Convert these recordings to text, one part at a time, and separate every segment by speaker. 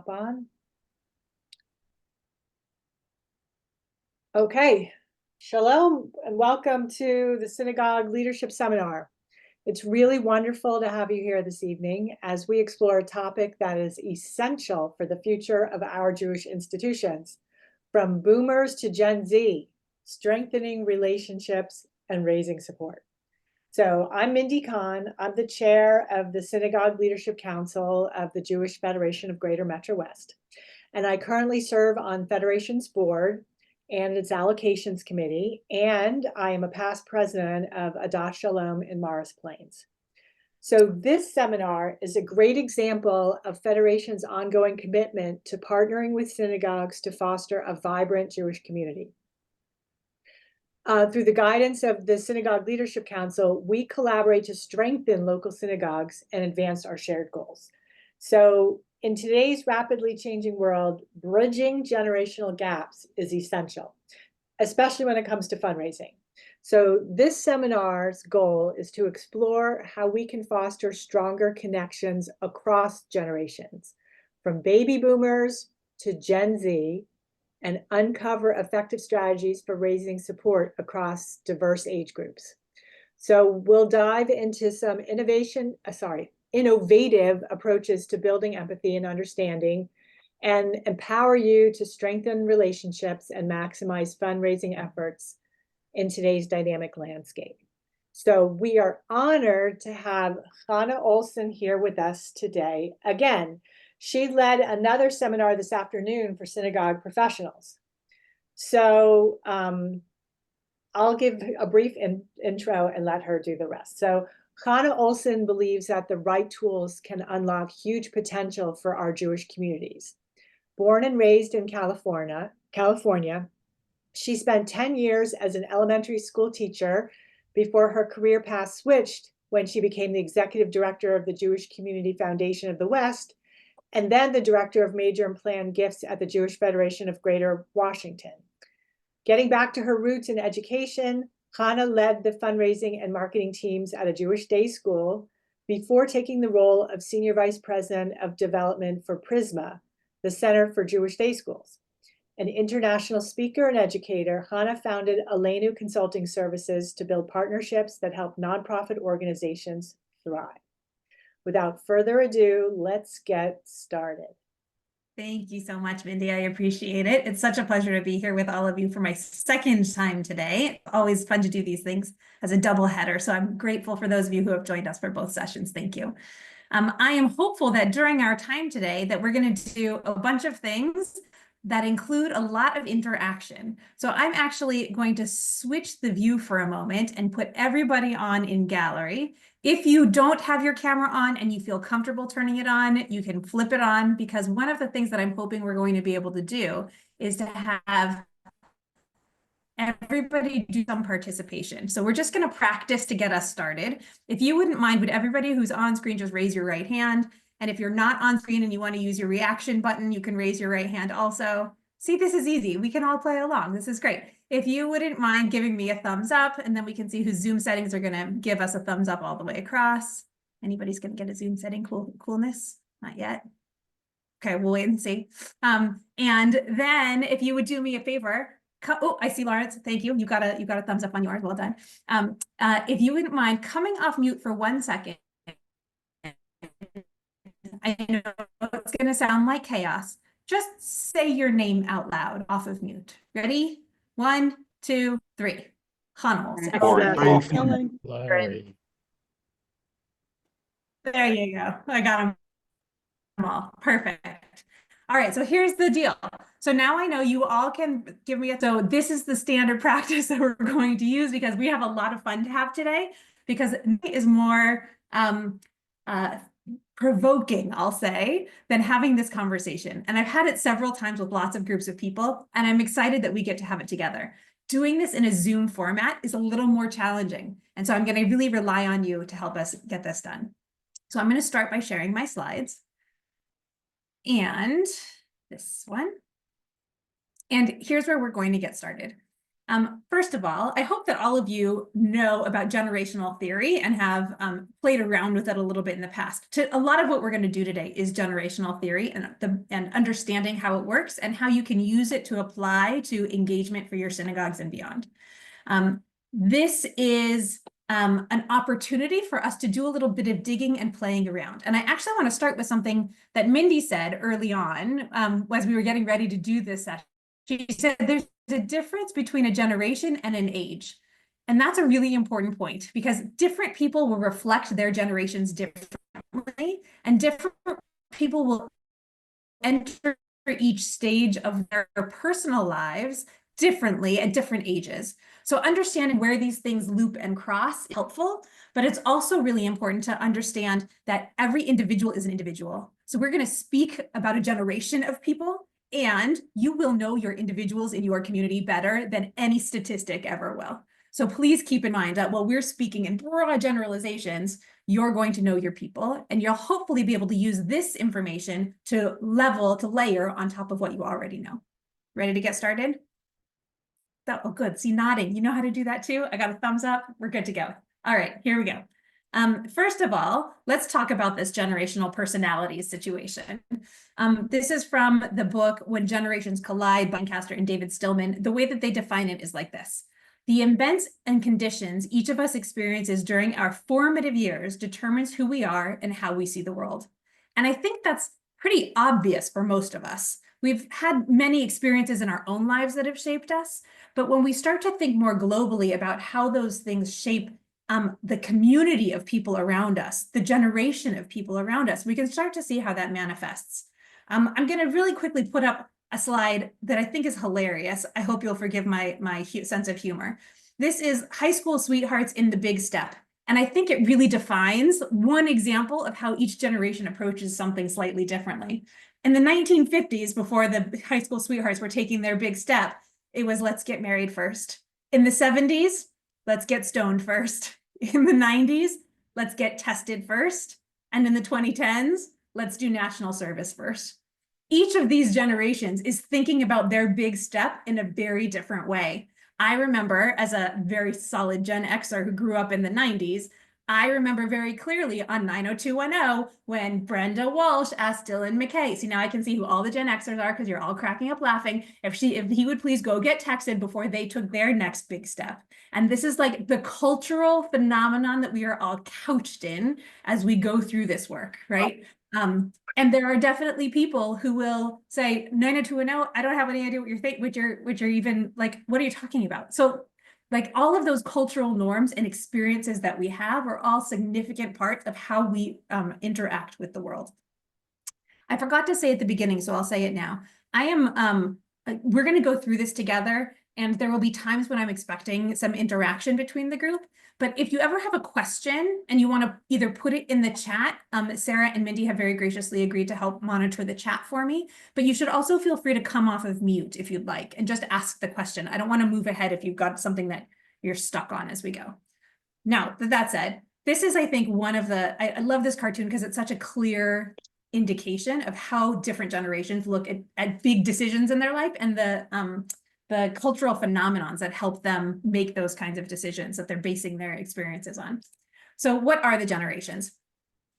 Speaker 1: hop on. Okay, shalom and welcome to the Synagogue Leadership Seminar. It's really wonderful to have you here this evening as we explore a topic that is essential for the future of our Jewish institutions, from boomers to Gen Z, strengthening relationships and raising support. So I'm Mindy Kahn. I'm the chair of the Synagogue Leadership Council of the Jewish Federation of Greater Metro West. And I currently serve on Federation's board and its allocations committee. And I am a past president of Adas Shalom in Morris Plains. So this seminar is a great example of Federation's ongoing commitment to partnering with synagogues to foster a vibrant Jewish community. Through the guidance of the Synagogue Leadership Council, we collaborate to strengthen local synagogues and advance our shared goals. So in today's rapidly changing world, bridging generational gaps is essential, especially when it comes to fundraising. So this seminar's goal is to explore how we can foster stronger connections across generations, from baby boomers to Gen Z, and uncover effective strategies for raising support across diverse age groups. So we'll dive into some innovative approaches to building empathy and understanding, and empower you to strengthen relationships and maximize fundraising efforts in today's dynamic landscape. So we are honored to have Hannah Olson here with us today. Again, she led another seminar this afternoon for synagogue professionals. So I'll give a brief intro and let her do the rest. So Hannah Olson believes that the right tools can unlock huge potential for our Jewish communities. Born and raised in California, she spent 10 years as an elementary school teacher before her career path switched when she became the executive director of the Jewish Community Foundation of the West, and then the director of major and planned gifts at the Jewish Federation of Greater Washington. Getting back to her roots in education, Hannah led the fundraising and marketing teams at a Jewish day school before taking the role of senior vice president of development for Prisma, the Center for Jewish Day Schools. An international speaker and educator, Hannah founded Aleinu Consulting Services to build partnerships that help nonprofit organizations thrive. Without further ado, let's get started.
Speaker 2: Thank you so much, Mindy. I appreciate it. It's such a pleasure to be here with all of you for my second time today. Always fun to do these things as a double header. So I'm grateful for those of you who have joined us for both sessions. Thank you. I am hopeful that during our time today that we're going to do a bunch of things that include a lot of interaction. So I'm actually going to switch the view for a moment and put everybody on in gallery. If you don't have your camera on and you feel comfortable turning it on, you can flip it on, because one of the things that I'm hoping we're going to be able to do is to have everybody do some participation. So we're just going to practice to get us started. If you wouldn't mind, would everybody who's on screen just raise your right hand? And if you're not on screen and you want to use your reaction button, you can raise your right hand also. See, this is easy. We can all play along. This is great. If you wouldn't mind giving me a thumbs up, and then we can see whose Zoom settings are going to give us a thumbs up all the way across. Anybody's going to get a Zoom setting coolness? Not yet. Okay, we'll wait and see. And then if you would do me a favor, oh, I see Lawrence. Thank you. You got a thumbs up on yours. Well done. If you wouldn't mind coming off mute for 1 second. I know it's going to sound like chaos. Just say your name out loud off of mute. Ready? 1, 2, 3. Hannah.
Speaker 3: Larry.
Speaker 2: There you go. I got them all. Perfect. All right, so here's the deal. So now I know you all can give me so this is the standard practice that we're going to use, because we have a lot of fun to have today, because it is more provoking, I'll say, than having this conversation. And I've had it several times with lots of groups of people, and I'm excited that we get to have it together. Doing this in a Zoom format is a little more challenging. And so I'm going to really rely on you to help us get this done. So I'm going to start by sharing my slides. And this one. And here's where we're going to get started. First of all, I hope that all of you know about generational theory and have played around with it a little bit in the past. A lot of what we're going to do today is generational theory and understanding how it works and how you can use it to apply to engagement for your synagogues and beyond. This is an opportunity for us to do a little bit of digging and playing around. And I actually want to start with something that Mindy said early on as we were getting ready to do this session. She said there's a difference between a generation and an age. And that's a really important point because different people will reflect their generations differently, and different people will enter each stage of their personal lives differently at different ages. So understanding where these things loop and cross is helpful, but it's also really important to understand that every individual is an individual. So we're going to speak about a generation of people, and you will know your individuals in your community better than any statistic ever will. So please keep in mind that while we're speaking in broad generalizations, you're going to know your people, and you'll hopefully be able to use this information to layer on top of what you already know. Ready to get started? Oh, good. See, nodding. You know how to do that too? I got a thumbs up. We're good to go. All right, here we go. First of all, let's talk about this generational personalities situation. This is from the book When Generations Collide by Lancaster and David Stillman. The way that they define it is like this. The events and conditions each of us experiences during our formative years determines who we are and how we see the world. And I think that's pretty obvious for most of us. We've had many experiences in our own lives that have shaped us, but when we start to think more globally about how those things shape the community of people around us, the generation of people around us, we can start to see how that manifests. I'm going to really quickly put up a slide that I think is hilarious. I hope you'll forgive my sense of humor. This is high school sweethearts in the big step. And I think it really defines one example of how each generation approaches something slightly differently. In the 1950s, before the high school sweethearts were taking their big step, it was let's get married first. In the 70s, let's get stoned first. In the 90s, let's get tested first. And in the 2010s, let's do national service first. Each of these generations is thinking about their big step in a very different way. I remember, as a very solid Gen Xer who grew up in the 90s, I remember very clearly on 90210 when Brenda Walsh asked Dylan McKay. See, now I can see who all the Gen Xers are because you're all cracking up laughing. If he would please go get texted before they took their next big step. And this is like the cultural phenomenon that we are all couched in as we go through this work, right? And there are definitely people who will say 90210, I don't have any idea what you're even like, what are you talking about? So like all of those cultural norms and experiences that we have are all significant parts of how we interact with the world. I forgot to say at the beginning, so I'll say it now. We're going to go through this together, and there will be times when I'm expecting some interaction between the group. But if you ever have a question and you want to either put it in the chat, Sarah and Mindy have very graciously agreed to help monitor the chat for me. But you should also feel free to come off of mute if you'd like and just ask the question. I don't want to move ahead if you've got something that you're stuck on as we go. Now, that said, this is, I think, one of the, I love this cartoon because it's such a clear indication of how different generations look at big decisions in their life and the cultural phenomenons that help them make those kinds of decisions that they're basing their experiences on. So what are the generations?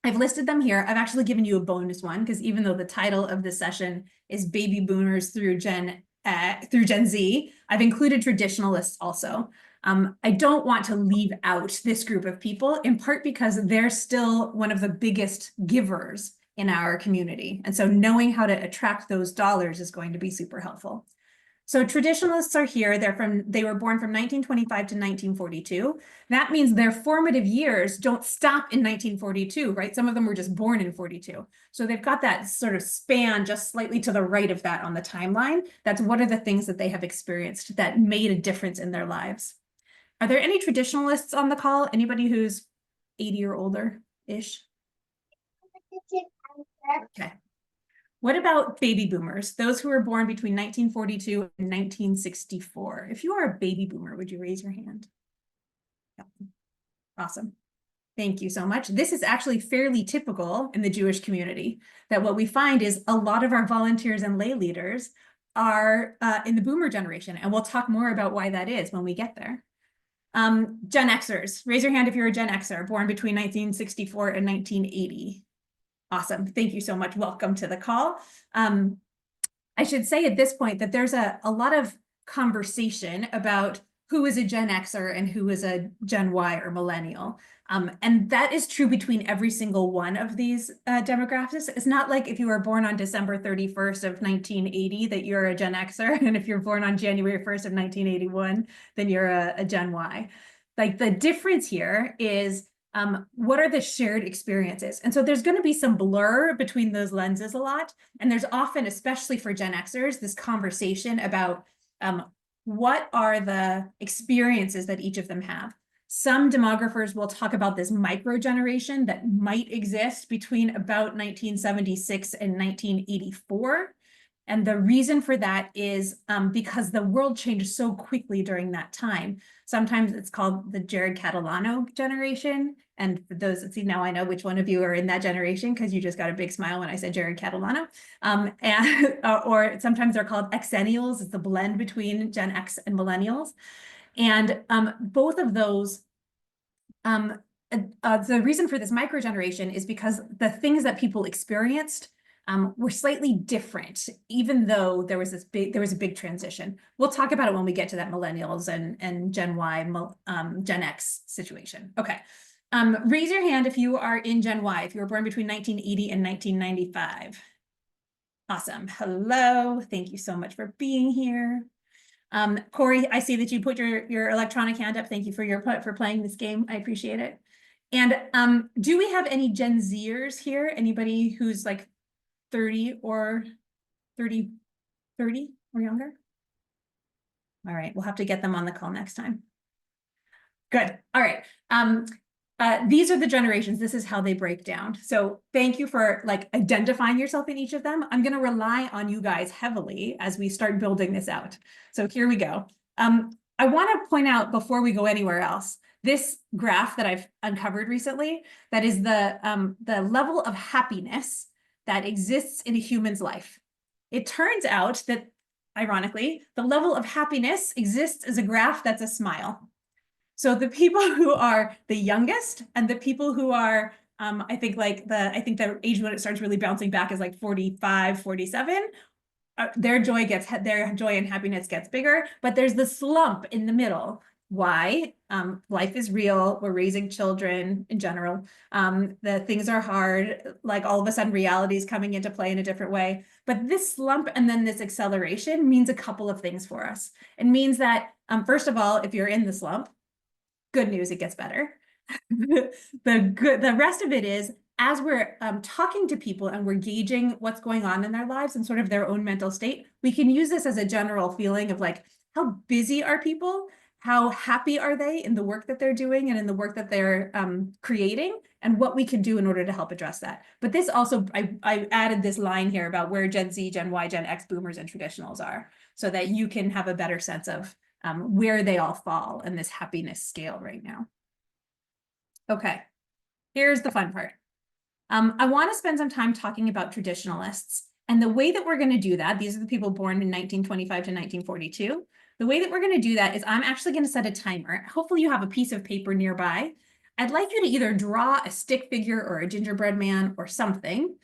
Speaker 2: I've listed them here. I've actually given you a bonus one because even though the title of this session is Baby Boomers through Gen Z, I've included traditionalists also. I don't want to leave out this group of people, in part because they're still one of the biggest givers in our community. And so knowing how to attract those dollars is going to be super helpful. So traditionalists are here. They were born from 1925 to 1942. That means their formative years don't stop in 1942, right? Some of them were just born in 42. So they've got that sort of span just slightly to the right of that on the timeline. That's what are the things that they have experienced that made a difference in their lives. Are there any traditionalists on the call? Anybody who's 80 or older-ish? Okay. What about baby boomers, those who were born between 1942 and 1964? If you are a baby boomer, would you raise your hand? Yeah. Awesome. Thank you so much. This is actually fairly typical in the Jewish community, that what we find is a lot of our volunteers and lay leaders are in the boomer generation, and we'll talk more about why that is when we get there. Gen Xers, raise your hand if you're a Gen Xer, born between 1964 and 1980. Awesome, thank you so much. Welcome to the call. I should say at this point that there's a lot of conversation about who is a Gen Xer and who is a Gen Y or millennial. And that is true between every single one of these demographics. It's not like if you were born on December 31st of 1980 that you're a Gen Xer, and if you're born on January 1st of 1981, then you're a Gen Y. Like the difference here is what are the shared experiences? And so there's going to be some blur between those lenses a lot. And there's often, especially for Gen Xers, this conversation about what are the experiences that each of them have. Some demographers will talk about this micro generation that might exist between about 1976 and 1984. And the reason for that is because the world changed so quickly during that time. Sometimes it's called the Jared Catalano generation. And for those that see now, I know which one of you are in that generation because you just got a big smile when I said Jared Catalano. Or sometimes they're called Xennials. It's the blend between Gen X and millennials. And both of those, the reason for this microgeneration is because the things that people experienced were slightly different, even though there was a big transition. We'll talk about it when we get to that millennials and Gen Y, Gen X situation. Okay. Raise your hand if you are in Gen Y, if you were born between 1980 and 1995. Awesome. Hello. Thank you so much for being here. Corey, I see that you put your electronic hand up. Thank you for playing this game. I appreciate it. And do we have any Gen Zers here? Anybody who's like 30 or 30 or younger? All right, we'll have to get them on the call next time. Good. All right. These are the generations. This is how they break down. So thank you for like identifying yourself in each of them. I'm going to rely on you guys heavily as we start building this out. So here we go. I want to point out before we go anywhere else, this graph that I've uncovered recently, that is the level of happiness that exists in a human's life. It turns out that, ironically, the level of happiness exists as a graph that's a smile. So the people who are the youngest and the people who are, I think the age when it starts really bouncing back is like 45, 47. Their joy and happiness gets bigger, but there's the slump in the middle. Why? Life is real. We're raising children in general. The things are hard. Like all of a sudden reality is coming into play in a different way. But this slump and then this acceleration means a couple of things for us. It means that, first of all, if you're in the slump, good news, it gets better. The rest of it is, as we're talking to people and we're gauging what's going on in their lives and sort of their own mental state, we can use this as a general feeling of like, how busy are people? How happy are they in the work that they're doing and in the work that they're creating, and what we can do in order to help address that. But this also, I added this line here about where Gen Z, Gen Y, Gen X, boomers, and traditionals are, so that you can have a better sense of where they all fall in this happiness scale right now. Okay, here's the fun part. I want to spend some time talking about traditionalists. And the way that we're going to do that, these are the people born in 1925 to 1942. The way that we're going to do that is I'm actually going to set a timer. Hopefully you have a piece of paper nearby. I'd like you to either draw a stick figure or a gingerbread man or something.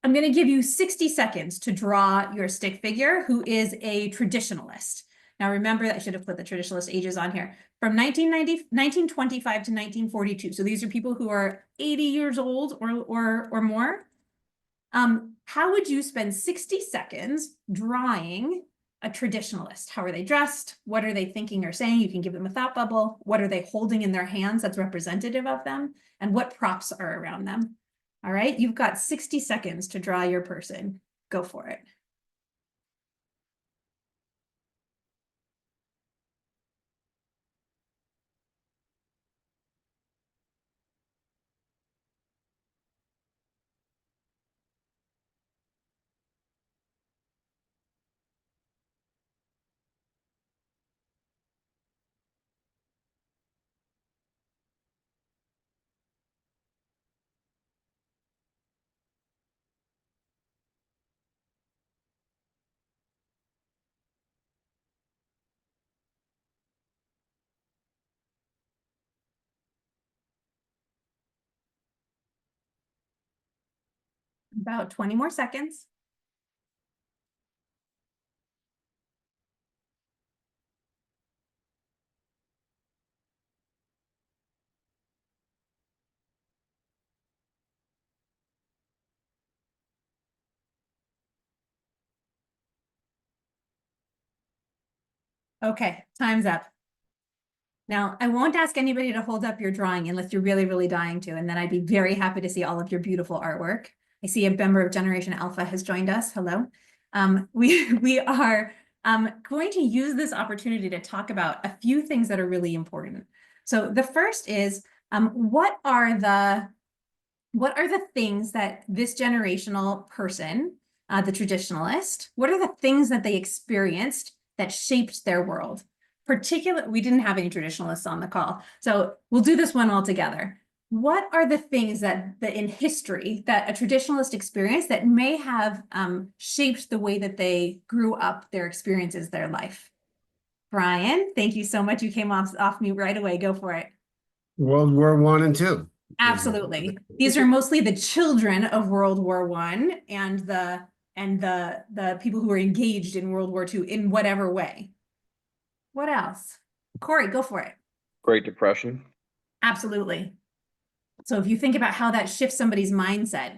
Speaker 2: I'm going to give you 60 seconds to draw your stick figure who is a traditionalist. Now, remember, I should have put the traditionalist ages on here. From 1925 to 1942. So these are people who are 80 years old or more. How would you spend 60 seconds drawing a traditionalist? How are they dressed? What are they thinking or saying? You can give them a thought bubble. What are they holding in their hands that's representative of them? And what props are around them? All right, you've got 60 seconds to draw your person. Go for it. About 20 more seconds. Okay, time's up. Now, I won't ask anybody to hold up your drawing unless you're really, really dying to, and then I'd be very happy to see all of your beautiful artwork. I see a member of Generation Alpha has joined us. Hello. We are going to use this opportunity to talk about a few things that are really important. So the first is, what are the things that this generational person, the traditionalist, what are the things that they experienced that shaped their world? We didn't have any traditionalists on the call, so we'll do this one all together. What are the things that in history that a traditionalist experienced that may have shaped the way that they grew up, their experiences, their life? Brian, thank you so much. You came off mute right away. Go for it.
Speaker 3: World War I and II.
Speaker 2: Absolutely. These are mostly the children of World War I and the people who were engaged in World War II in whatever way. What else? Corey, go for it.
Speaker 4: Great Depression.
Speaker 2: Absolutely. So if you think about how that shifts somebody's mindset,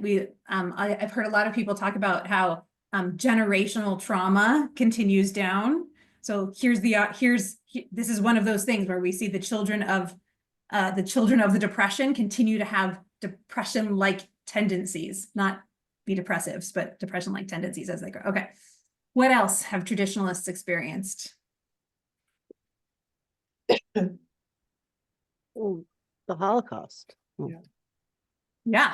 Speaker 2: I've heard a lot of people talk about how generational trauma continues down. So this is one of those things where we see the children of the Depression continue to have depression-like tendencies, not be depressives, but depression-like tendencies as they grow. Okay. What else have traditionalists experienced?
Speaker 5: Oh, the Holocaust.
Speaker 2: Yeah.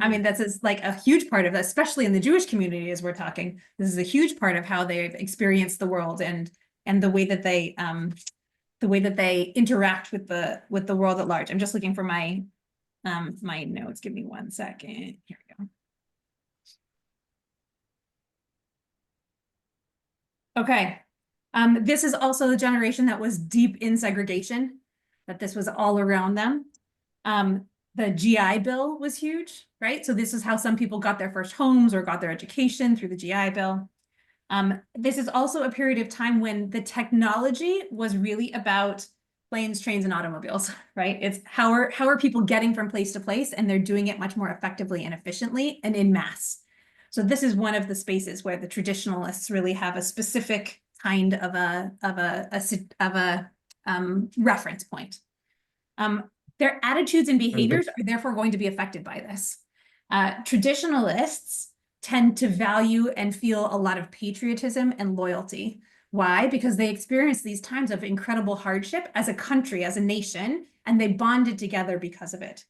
Speaker 2: I mean, that's like a huge part of that, especially in the Jewish community, as we're talking. This is a huge part of how they've experienced the world and the way that they interact with the world at large. I'm just looking for my my notes. Give me 1 second. Here we go. Okay. This is also the generation that was deep in segregation, that this was all around them. The GI Bill was huge, right? So this is how some people got their first homes or got their education through the GI Bill. This is also a period of time when the technology was really about planes, trains, and automobiles, right? It's how are people getting from place to place, and they're doing it much more effectively and efficiently and in mass. So this is one of the spaces where the traditionalists really have a specific kind of a reference point. Their attitudes and behaviors are therefore going to be affected by this. Traditionalists tend to value and feel a lot of patriotism and loyalty. Why? Because they experienced these times of incredible hardship as a country, as a nation, and they bonded together because of it.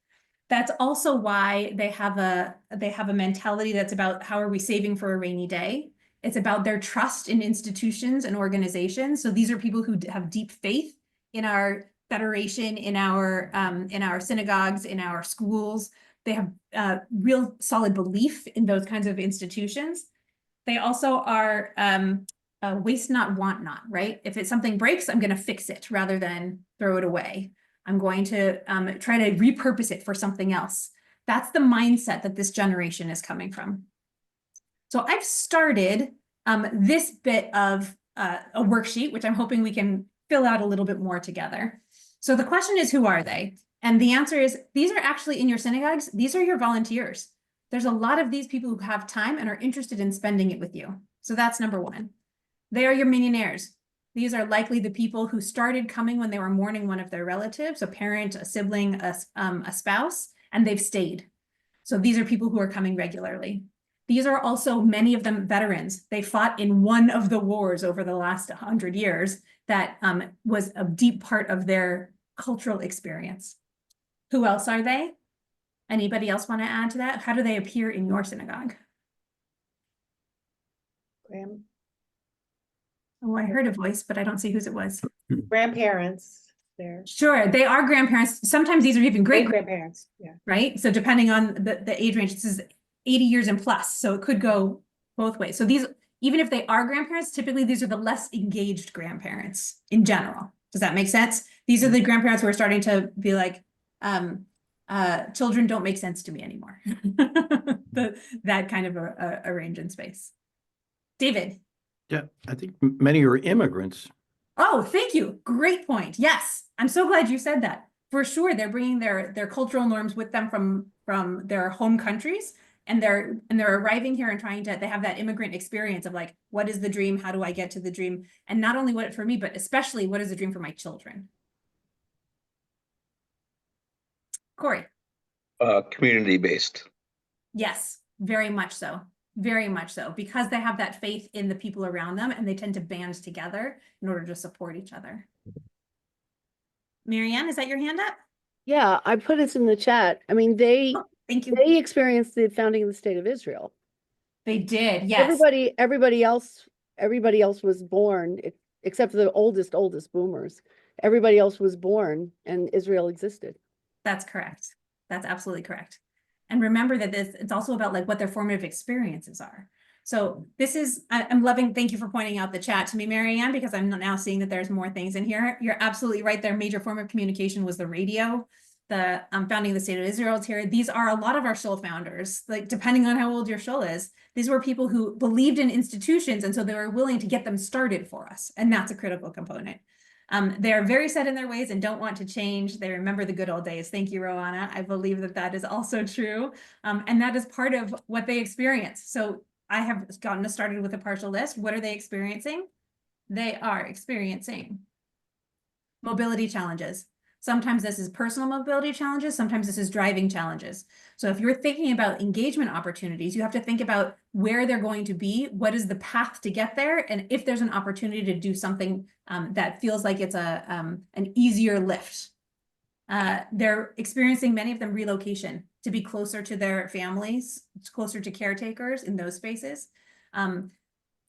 Speaker 2: That's also why they have a mentality that's about how are we saving for a rainy day. It's about their trust in institutions and organizations. So these are people who have deep faith in our federation, in our synagogues, in our schools. They have real solid belief in those kinds of institutions. They also are waste not, want not, right? If something breaks, I'm going to fix it rather than throw it away. I'm going to try to repurpose it for something else. That's the mindset that this generation is coming from. So I've started this bit of a worksheet, which I'm hoping we can fill out a little bit more together. So the question is, who are they? And the answer is, these are actually in your synagogues. These are your volunteers. There's a lot of these people who have time and are interested in spending it with you. So that's number one. They are your millionaires. These are likely the people who started coming when they were mourning one of their relatives, a parent, a sibling, a spouse, and they've stayed. So these are people who are coming regularly. These are also many of them veterans. They fought in one of the wars over the last 100 years that was a deep part of their cultural experience. Who else are they? Anybody else want to add to that? How do they appear in your synagogue? Oh, I heard a voice, but I don't see whose it was.
Speaker 1: Grandparents there.
Speaker 2: Sure, they are grandparents. Sometimes these are even great
Speaker 1: Grandparents, yeah.
Speaker 2: right? So depending on the age range, this is 80 years and plus, so it could go both ways. So these, even if they are grandparents, typically these are the less engaged grandparents in general. Does that make sense? These are the grandparents who are starting to be like, children don't make sense to me anymore. That kind of a range in space. David.
Speaker 4: Yeah, I think many are immigrants.
Speaker 2: Oh, thank you. Great point. Yes, I'm so glad you said that. For sure, they're bringing their cultural norms with them from their home countries, and they're arriving here and trying to. They have that immigrant experience of like, what is the dream? How do I get to the dream? And not only what for me, but especially what is the dream for my children? Corey.
Speaker 6: Community-based.
Speaker 2: Yes, very much so. Very much so, because they have that faith in the people around them, and they tend to band together in order to support each other. Marianne, is that your hand up?
Speaker 5: Yeah, I put it in the chat. I mean, they
Speaker 2: Thank you.
Speaker 5: they experienced the founding of the state of Israel.
Speaker 2: They did, yes.
Speaker 5: Everybody else was born, except for the oldest boomers. Everybody else was born and Israel existed.
Speaker 2: That's correct. That's absolutely correct. And remember that it's also about like what their formative experiences are. So this is, I'm loving, thank you for pointing out the chat to me, Marianne, because I'm now seeing that there's more things in here. You're absolutely right. Their major form of communication was the radio. The founding of the state of Israel here. These are a lot of our shul founders, like depending on how old your shul is, these were people who believed in institutions, and so they were willing to get them started for us. And that's a critical component. They are very set in their ways and don't want to change. They remember the good old days. Thank you, Rowana. I believe that that is also true. And that is part of what they experience. So I have gotten us started with a partial list. What are they experiencing? They are experiencing mobility challenges. Sometimes this is personal mobility challenges. Sometimes this is driving challenges. So if you're thinking about engagement opportunities, you have to think about where they're going to be, what is the path to get there, and if there's an opportunity to do something that feels like it's an easier lift. They're experiencing, many of them, relocation to be closer to their families, closer to caretakers in those spaces.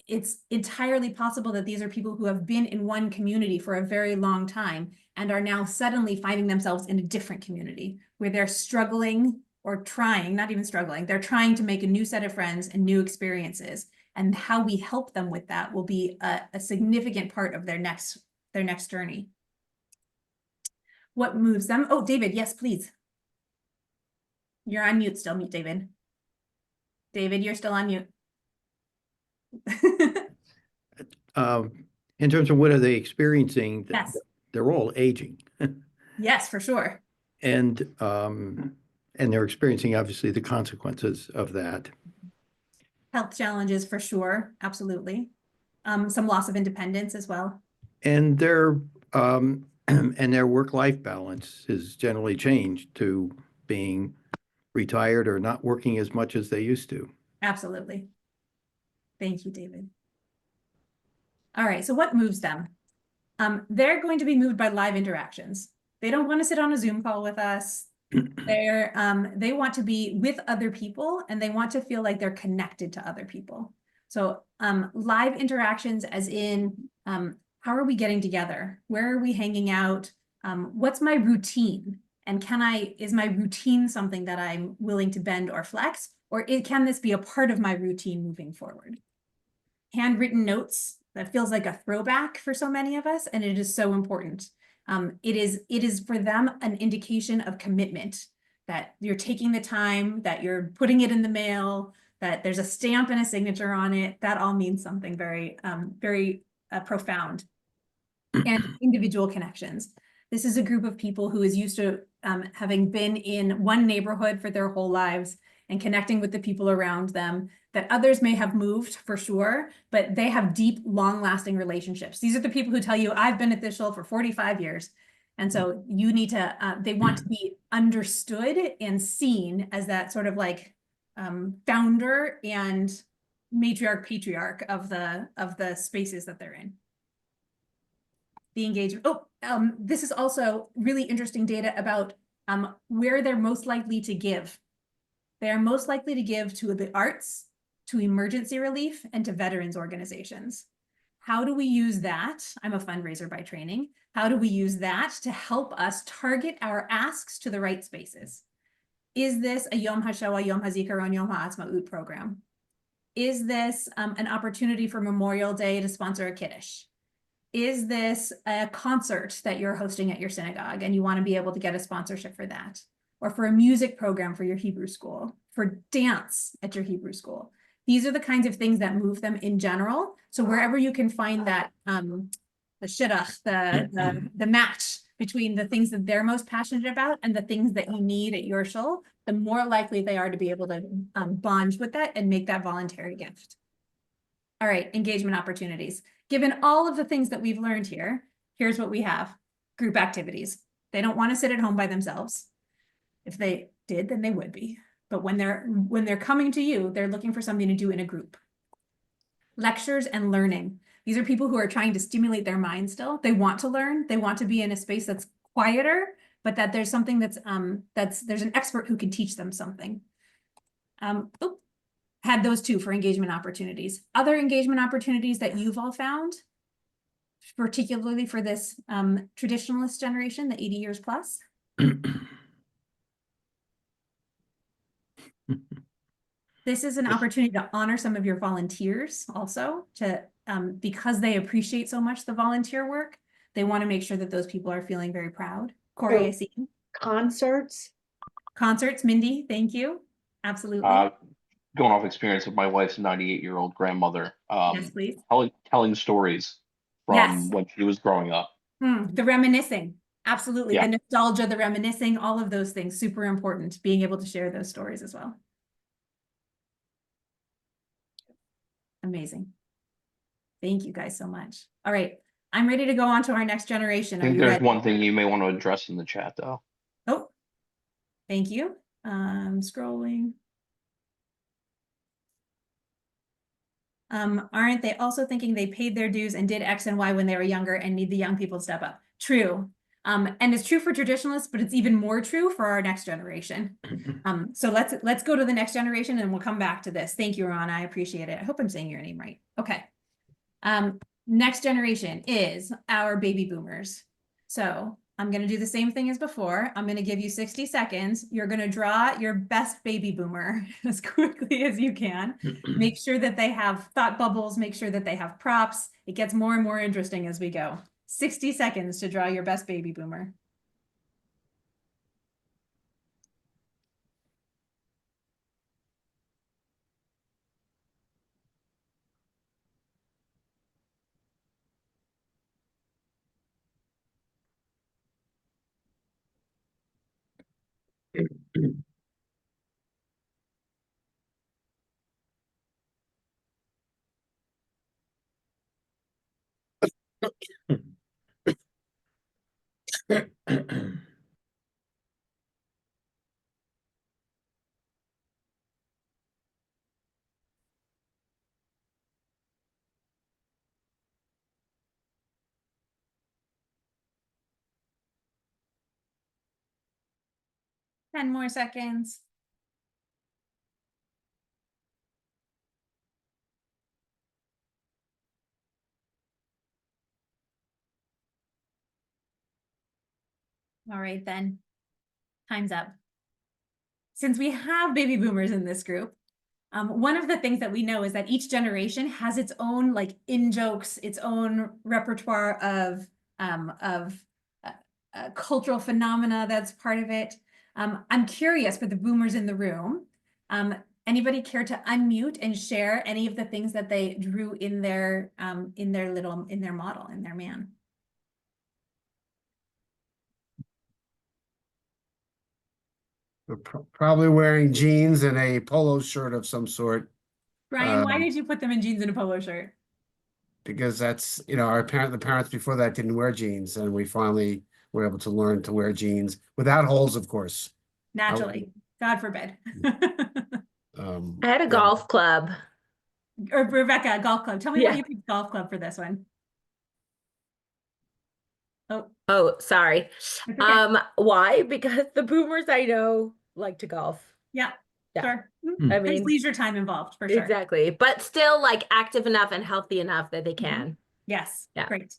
Speaker 2: It's entirely possible that these are people who have been in one community for a very long time and are now suddenly finding themselves in a different community where they're struggling or trying, not even struggling, they're trying to make a new set of friends and new experiences. And how we help them with that will be a significant part of their next journey. What moves them? Oh, David, yes, please. You're on mute still, David. David, you're still on mute.
Speaker 4: In terms of what are they experiencing,
Speaker 2: Yes.
Speaker 4: they're all aging.
Speaker 2: Yes, for sure.
Speaker 4: And they're experiencing obviously the consequences of that.
Speaker 2: Health challenges for sure, absolutely. Some loss of independence as well.
Speaker 4: And their and their work-life balance has generally changed to being retired or not working as much as they used to.
Speaker 2: Absolutely. Thank you, David. All right, so what moves them? They're going to be moved by live interactions. They don't want to sit on a Zoom call with us. They want to be with other people, and they want to feel like they're connected to other people. So live interactions as in, how are we getting together? Where are we hanging out? What's my routine? And is my routine something that I'm willing to bend or flex? Or can this be a part of my routine moving forward? Handwritten notes, that feels like a throwback for so many of us, and it is so important. It is for them an indication of commitment, that you're taking the time, that you're putting it in the mail, that there's a stamp and a signature on it. That all means something very, very profound. And individual connections. This is a group of people who is used to having been in one neighborhood for their whole lives and connecting with the people around them, that others may have moved for sure, but they have deep, long-lasting relationships. These are the people who tell you, I've been at this shul for 45 years. And so you need to, they want to be understood and seen as that sort of like founder and matriarch, patriarch of the spaces that they're in. The engagement. This is also really interesting data about where they're most likely to give. They are most likely to give to the arts, to emergency relief, and to veterans organizations. How do we use that? I'm a fundraiser by training. How do we use that to help us target our asks to the right spaces? Is this a Yom HaShoah, Yom HaZikaron, Yom HaAtzmaut program? Is this an opportunity for Memorial Day to sponsor a Kiddush? Is this a concert that you're hosting at your synagogue and you want to be able to get a sponsorship for that? or for a music program for your Hebrew school, for dance at your Hebrew school. These are the kinds of things that move them in general. So wherever you can find that, the shidduch, the match between the things that they're most passionate about and the things that you need at your shul, the more likely they are to be able to bond with that and make that voluntary gift. All right, engagement opportunities. Given all of the things that we've learned here, here's what we have. Group activities. They don't want to sit at home by themselves. If they did, then they would be. But when they're coming to you, they're looking for something to do in a group. Lectures and learning. These are people who are trying to stimulate their mind still. They want to learn. They want to be in a space that's quieter, but that there's something that's there's an expert who can teach them something. Had those two for engagement opportunities. Other engagement opportunities that you've all found, particularly for this traditionalist generation, the 80 years plus. This is an opportunity to honor some of your volunteers also, to because they appreciate so much the volunteer work. They want to make sure that those people are feeling very proud. Corey, I see you.
Speaker 1: Concerts.
Speaker 2: Concerts, Mindy, thank you. Absolutely.
Speaker 6: Going off experience with my wife's 98-year-old grandmother,
Speaker 2: Yes, please.
Speaker 6: telling stories from
Speaker 2: Yes.
Speaker 6: when she was growing up.
Speaker 2: The reminiscing. Absolutely.
Speaker 6: Yeah.
Speaker 2: The nostalgia, the reminiscing, all of those things, super important, being able to share those stories as well. Amazing. Thank you guys so much. All right. I'm ready to go on to our next generation.
Speaker 6: I
Speaker 2: Are
Speaker 6: think
Speaker 2: you
Speaker 6: there's
Speaker 2: ready?
Speaker 6: one thing you may want to address in the chat, though.
Speaker 2: Oh, thank you. Scrolling. Aren't they also thinking they paid their dues and did X and Y when they were younger and need the young people to step up? True. And it's true for traditionalists, but it's even more true for our next generation. So let's go to the next generation and we'll come back to this. Thank you, Ron. I appreciate it. I hope I'm saying your name right. Okay. Next generation is our baby boomers. So I'm going to do the same thing as before. I'm going to give you 60 seconds. You're going to draw your best baby boomer as quickly as you can. Make sure that they have thought bubbles. Make sure that they have props. It gets more and more interesting as we go. 60 seconds to draw your best baby boomer.
Speaker 3: Mm.
Speaker 2: 10 more seconds. All right, then. Time's up. Since we have baby boomers in this group, one of the things that we know is that each generation has its own like in-jokes, its own repertoire of cultural phenomena that's part of it. I'm curious for the boomers in the room. Anybody care to unmute and share any of the things that they drew in their model, in their man?
Speaker 3: They're probably wearing jeans and a polo shirt of some sort,
Speaker 2: Brian, why did you put them in jeans and a polo shirt?
Speaker 3: because that's, the parents before that didn't wear jeans, and we finally were able to learn to wear jeans without holes, of course.
Speaker 2: Naturally, God forbid.
Speaker 7: I had a
Speaker 3: Yeah.
Speaker 7: golf club.
Speaker 2: Or Rebecca, golf club. Tell me why
Speaker 7: Yeah.
Speaker 2: you picked golf club for this one.
Speaker 7: Oh, sorry.
Speaker 2: It's okay.
Speaker 7: Why? Because the boomers I know like to golf.
Speaker 2: Yeah,
Speaker 7: Yeah.
Speaker 2: sure.
Speaker 7: I
Speaker 2: There's
Speaker 7: mean,
Speaker 2: leisure time involved for sure.
Speaker 7: exactly. But still like active enough and healthy enough that they can.
Speaker 2: Yes,
Speaker 7: Yeah.
Speaker 2: great.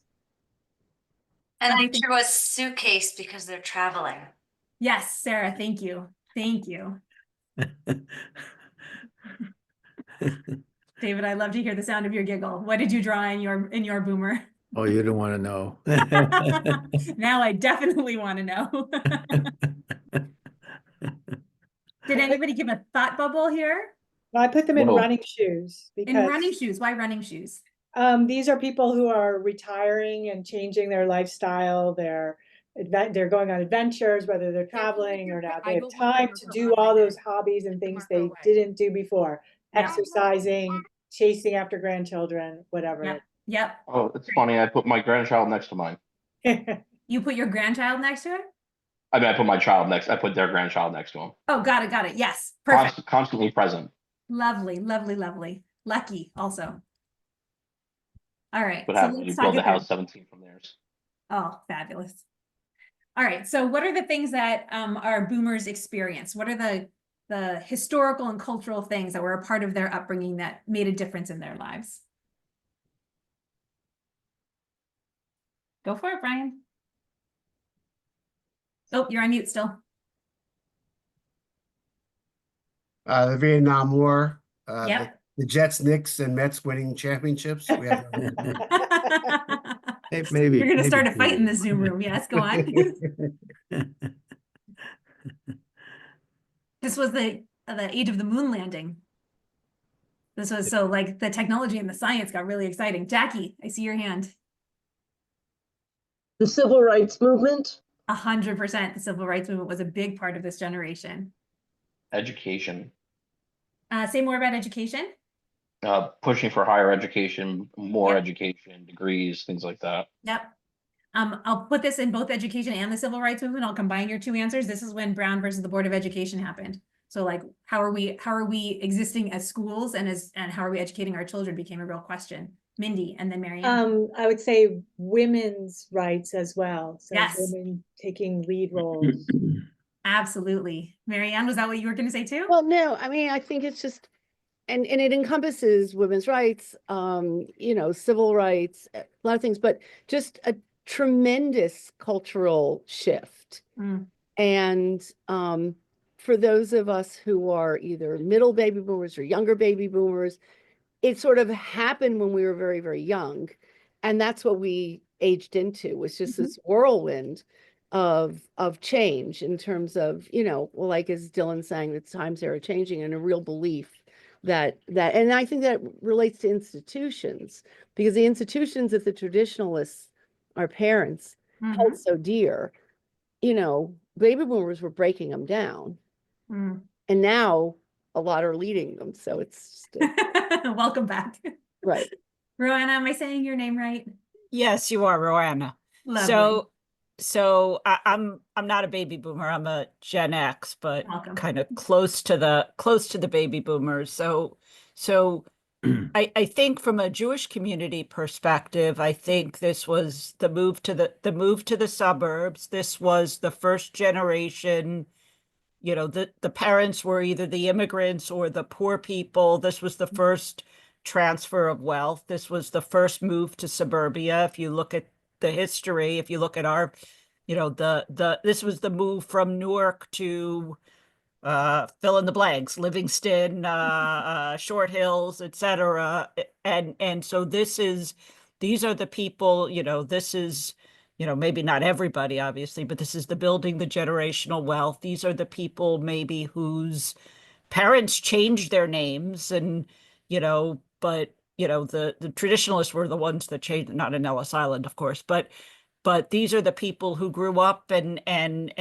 Speaker 8: And
Speaker 2: Other
Speaker 8: I
Speaker 2: thing-
Speaker 8: drew a suitcase because they're traveling.
Speaker 2: Yes, Sarah, thank you. Thank you. David, I love to hear the sound of your giggle. What did you draw in your boomer?
Speaker 4: Oh, you don't want to know.
Speaker 2: Now I definitely want to know. Did anybody give a thought bubble here?
Speaker 1: I put them in
Speaker 6: Whoa.
Speaker 1: running shoes
Speaker 2: In running
Speaker 1: because
Speaker 2: shoes, why running shoes?
Speaker 1: these are people who are retiring and changing their lifestyle. They're going on adventures, whether they're traveling or not. They have time to do all those hobbies and things they didn't do before.
Speaker 2: Yeah.
Speaker 1: Exercising, chasing after grandchildren, whatever
Speaker 2: Yep, yep.
Speaker 6: Oh, it's funny. I put my grandchild next to mine.
Speaker 1: it.
Speaker 2: You put your grandchild next to it?
Speaker 6: I mean, I put their grandchild next to him.
Speaker 2: Oh, got it. Yes, perfect.
Speaker 6: Constantly present.
Speaker 2: Lovely, lovely, lovely. Lucky also. All right,
Speaker 6: What
Speaker 2: so
Speaker 6: happens when you
Speaker 2: let's talk
Speaker 6: build the
Speaker 2: it through.
Speaker 6: house 17 from theirs?
Speaker 2: Oh, fabulous. All right, so what are the things that our boomers experience? What are the historical and cultural things that were a part of their upbringing that made a difference in their lives? Go for it, Brian. Oh, you're on mute still.
Speaker 3: The Vietnam War,
Speaker 2: Yep.
Speaker 3: the Jets, Knicks, and Mets winning championships. We have
Speaker 4: Maybe.
Speaker 2: You're gonna start a
Speaker 4: maybe
Speaker 2: fight in the
Speaker 4: two.
Speaker 2: Zoom room. Yes, go on. This was the age of the moon landing. This was so like the technology and the science got really exciting. Jackie, I see your hand.
Speaker 9: The civil rights movement.
Speaker 2: 100%. The civil rights movement was a big part of this generation.
Speaker 6: Education.
Speaker 2: Say more about education.
Speaker 6: Pushing for higher education, more
Speaker 2: Yep.
Speaker 6: education, degrees, things like that.
Speaker 2: Yep. I'll put this in both education and the civil rights movement. I'll combine your two answers. This is when Brown versus the Board of Education happened. So like, how are we existing as schools and how are we educating our children became a real question. Mindy and then Marianne.
Speaker 1: I would say women's rights as well. So
Speaker 2: Yes.
Speaker 1: women taking lead roles.
Speaker 2: Absolutely. Marianne, was that what you were going to say too?
Speaker 5: Well, no, I mean, I think it's just, and it encompasses women's rights, civil rights, a lot of things, but just a tremendous cultural shift.
Speaker 2: Mm.
Speaker 5: And for those of us who are either middle baby boomers or younger baby boomers, it sort of happened when we were very, very young. And that's what we aged into, was just this whirlwind of change in terms of, like as Dylan saying, the times are changing, and a real belief that and I think that relates to institutions, because the institutions that the traditionalists, our parents, held so dear, baby boomers were breaking them down.
Speaker 2: Mm.
Speaker 5: And now a lot are leading them. So it's just
Speaker 2: welcome back.
Speaker 5: right.
Speaker 2: Roanna, am I saying your name right?
Speaker 10: Yes, you are, Roanna.
Speaker 2: Lovely.
Speaker 10: So I'm not a baby boomer. I'm a Gen X, but
Speaker 2: Welcome.
Speaker 10: kind of close to the baby boomers. So I think from a Jewish community perspective, I think this was the move to the suburbs. This was the first generation. The parents were either the immigrants or the poor people. This was the first transfer of wealth. This was the first move to suburbia. If you look at the history, if you look at our, this was the move from Newark to fill in the blanks, Livingston, Short Hills, etc. And so these are the people, this is, maybe not everybody, obviously, but this is the building the generational wealth. These are the people maybe whose parents changed their names and, but, the traditionalists were the ones that changed, not in Ellis Island, of course, but these are the people who grew up and in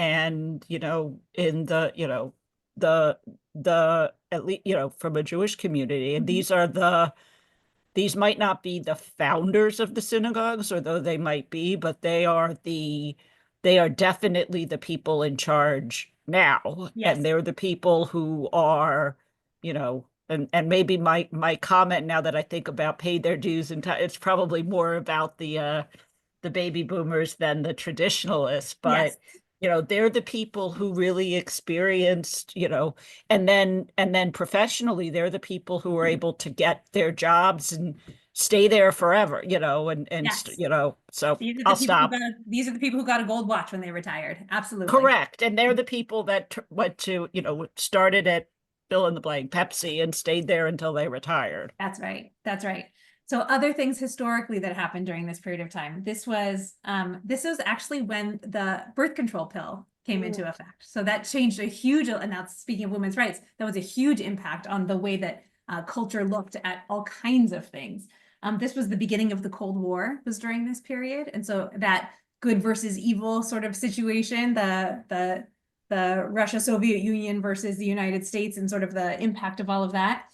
Speaker 10: the at least, from a Jewish community. And these might not be the founders of the synagogues, although they might be, but they are definitely the people in charge now.
Speaker 2: Yes.
Speaker 10: And they're the people who are, and maybe my comment, now that I think about paid their dues, and it's probably more about the baby boomers than the traditionalists, but
Speaker 2: Yes.
Speaker 10: they're the people who really experienced, and then professionally, they're the people who were able to get their jobs and stay there forever, and
Speaker 2: Yes.
Speaker 10: So
Speaker 2: These are the
Speaker 10: I'll
Speaker 2: people
Speaker 10: stop.
Speaker 2: these are the people who got a gold watch when they retired. Absolutely.
Speaker 10: Correct. And they're the people that went to, started at fill in the blank, Pepsi, and stayed there until they retired.
Speaker 2: That's right. That's right. So other things historically that happened during this period of time. This was actually when the birth control pill came into effect. So that changed a huge, and now speaking of women's rights, that was a huge impact on the way that culture looked at all kinds of things. This was the beginning of the Cold War, was during this period. And so that good versus evil sort of situation, the Russia-Soviet Union versus the United States and sort of the impact of all of that.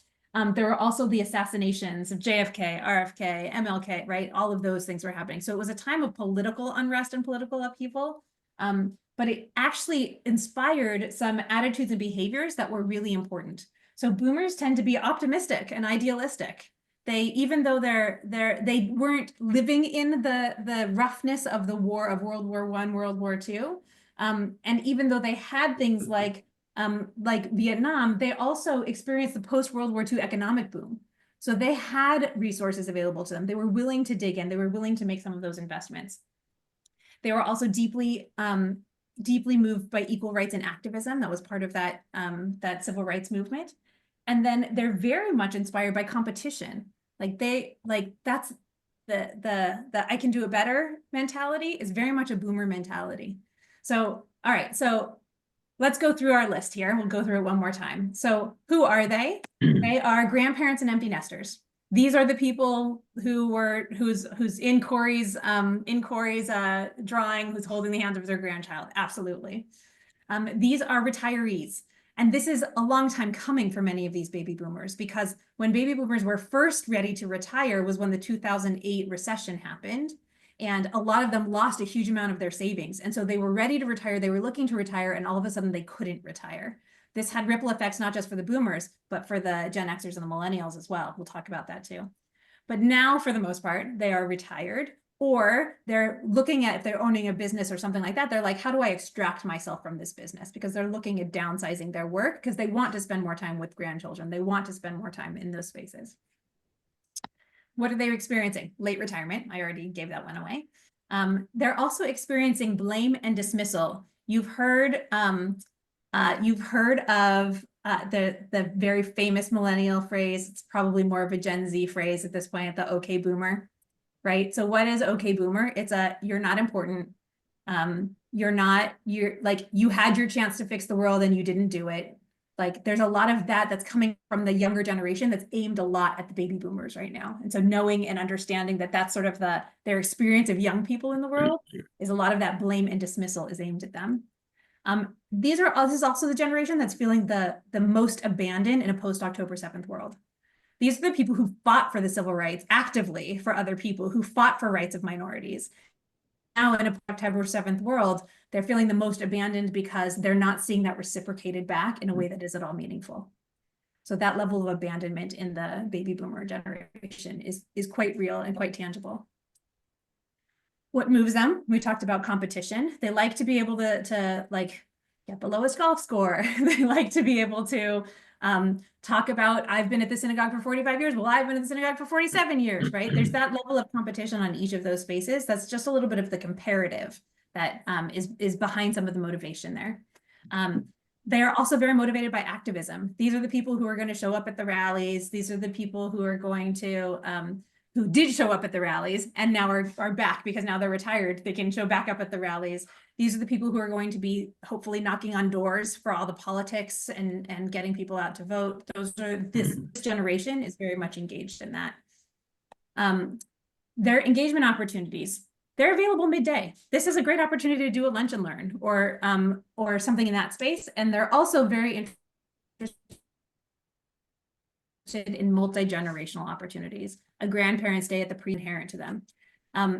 Speaker 2: There were also the assassinations of JFK, RFK, MLK, right? All of those things were happening. So it was a time of political unrest and political upheaval. But it actually inspired some attitudes and behaviors that were really important. So boomers tend to be optimistic and idealistic. Even though they weren't living in the roughness of the war of World War I, World War II, and even though they had things like Vietnam, they also experienced the post-World War II economic boom. So they had resources available to them. They were willing to dig in. They were willing to make some of those investments. They were also deeply moved by equal rights and activism. That was part of that civil rights movement. And then they're very much inspired by competition. That's the I can do it better mentality is very much a boomer mentality. So, all right, so let's go through our list here. We'll go through it one more time. So who are they? They are grandparents and empty nesters. These are the people who's in Corey's drawing, who's holding the hands of their grandchild. Absolutely. These are retirees. And this is a long time coming for many of these baby boomers, because when baby boomers were first ready to retire was when the 2008 recession happened. And a lot of them lost a huge amount of their savings. And so they were ready to retire, they were looking to retire, and all of a sudden they couldn't retire. This had ripple effects, not just for the boomers, but for the Gen Xers and the millennials as well. We'll talk about that too. But now, for the most part, they are retired, or they're looking at, if they're owning a business or something like that, they're like, how do I extract myself from this business? Because they're looking at downsizing their work because they want to spend more time with grandchildren. They want to spend more time in those spaces. What are they experiencing? Late retirement. I already gave that one away. They're also experiencing blame and dismissal. You've heard of the very famous millennial phrase. It's probably more of a Gen Z phrase at this point, the okay boomer, right? So what is okay boomer? It's you're not important. You had your chance to fix the world and you didn't do it. Like there's a lot of that's coming from the younger generation that's aimed a lot at the baby boomers right now. And so knowing and understanding that that's sort of their experience of young people in the world is a lot of that blame and dismissal is aimed at them. This is also the generation that's feeling the most abandoned in a post-October 7th world. These are the people who fought for the civil rights actively for other people, who fought for rights of minorities. Now in a October 7th world, they're feeling the most abandoned because they're not seeing that reciprocated back in a way that is at all meaningful. So that level of abandonment in the baby boomer generation is quite real and quite tangible. What moves them? We talked about competition. They like to be able to get the lowest golf score. They like to be able to talk about, I've been at the synagogue for 45 years. Well, I've been at the synagogue for 47 years, right? There's that level of competition on each of those spaces. That's just a little bit of the comparative that is behind some of the motivation there. They are also very motivated by activism. These are the people who are going to show up at the rallies. These are the people who are going to, who did show up at the rallies and now are back because now they're retired. They can show back up at the rallies. These are the people who are going to be hopefully knocking on doors for all the politics and getting people out to vote. This generation is very much engaged in that. Their engagement opportunities, they're available midday. This is a great opportunity to do a lunch and learn or something in that space. And they're also very interested in multi-generational opportunities. A grandparent's day at the pre-inherent to them.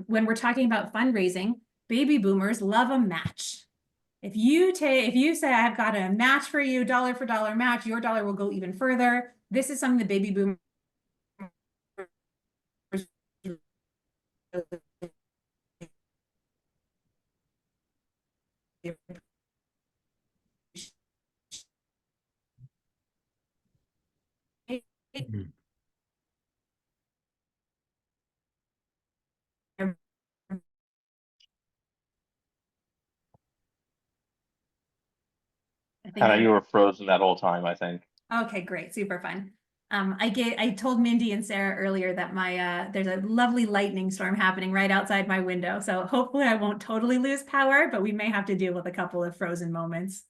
Speaker 2: When we're talking about fundraising, baby boomers love a match. If you say, I've got a match for you, dollar for dollar match, your dollar will go even further. This is something the baby boomers
Speaker 6: Hannah, you were frozen that whole time, I think.
Speaker 2: Okay, great, super fun. I told Mindy and Sarah earlier that my there's a lovely lightning storm happening right outside my window. So hopefully I won't totally lose power, but we may have to deal with a couple of frozen moments.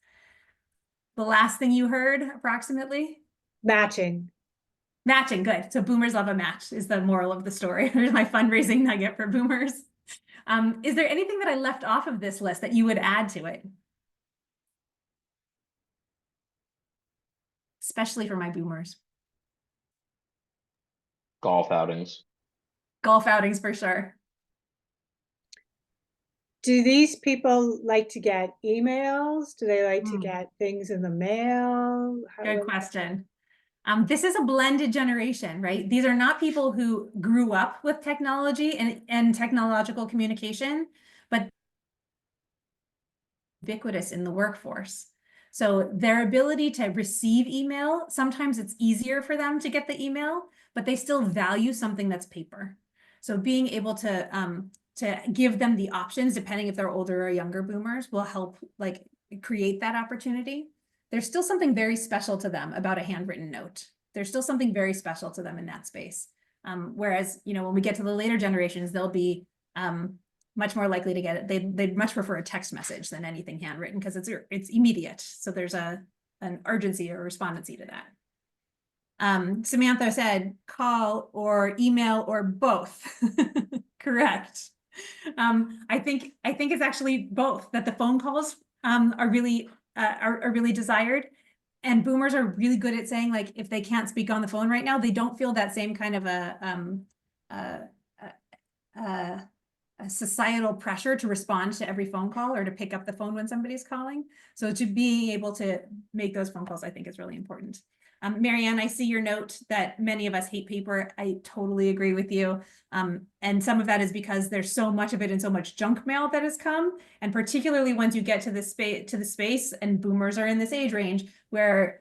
Speaker 2: The last thing you heard, approximately?
Speaker 1: Matching.
Speaker 2: Matching, good. So boomers love a match is the moral of the story. There's my fundraising nugget for boomers. Is there anything that I left off of this list that you would add to it? Especially for my boomers.
Speaker 6: Golf outings.
Speaker 2: Golf outings for sure.
Speaker 1: Do these people like to get emails? Do they like to
Speaker 2: Hmm.
Speaker 1: get things in the mail?
Speaker 2: Good question. This is a blended generation, right? These are not people who grew up with technology and technological communication, but ubiquitous in the workforce. So their ability to receive email, sometimes it's easier for them to get the email, but they still value something that's paper. So being able to give them the options, depending if they're older or younger boomers, will help like create that opportunity. There's still something very special to them about a handwritten note. There's still something very special to them in that space. Whereas, you know, when we get to the later generations, they'll be much more likely to get it. They'd much prefer a text message than anything handwritten because it's immediate. So there's an urgency or respondency to that. Samantha said call or email or both. Correct. I think it's actually both, that the phone calls are really desired. And boomers are really good at saying, like, if they can't speak on the phone right now, they don't feel that same kind of a societal pressure to respond to every phone call or to pick up the phone when somebody's calling. So to being able to make those phone calls, I think is really important. Marianne, I see your note that many of us hate paper. I totally agree with you. And some of that is because there's so much of it and so much junk mail that has come. And particularly once you get to the space and boomers are in this age range where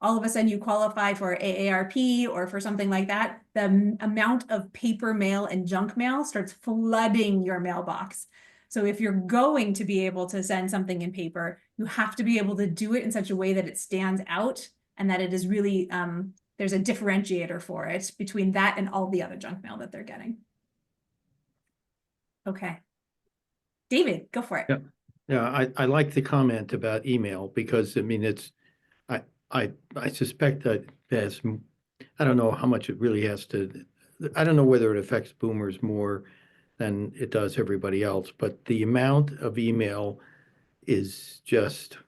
Speaker 2: all of a sudden you qualify for AARP or for something like that, the amount of paper mail and junk mail starts flooding your mailbox. So if you're going to be able to send something in paper, you have to be able to do it in such a way that it stands out and that it is really, there's a differentiator for it between that and all the other junk mail that they're getting. Okay. David, go for it.
Speaker 4: Yeah. Yeah, I like the comment about email because I mean I suspect that there's, I don't know how much it really has to, I don't know whether it affects boomers more than it does everybody else, but the amount of email is just,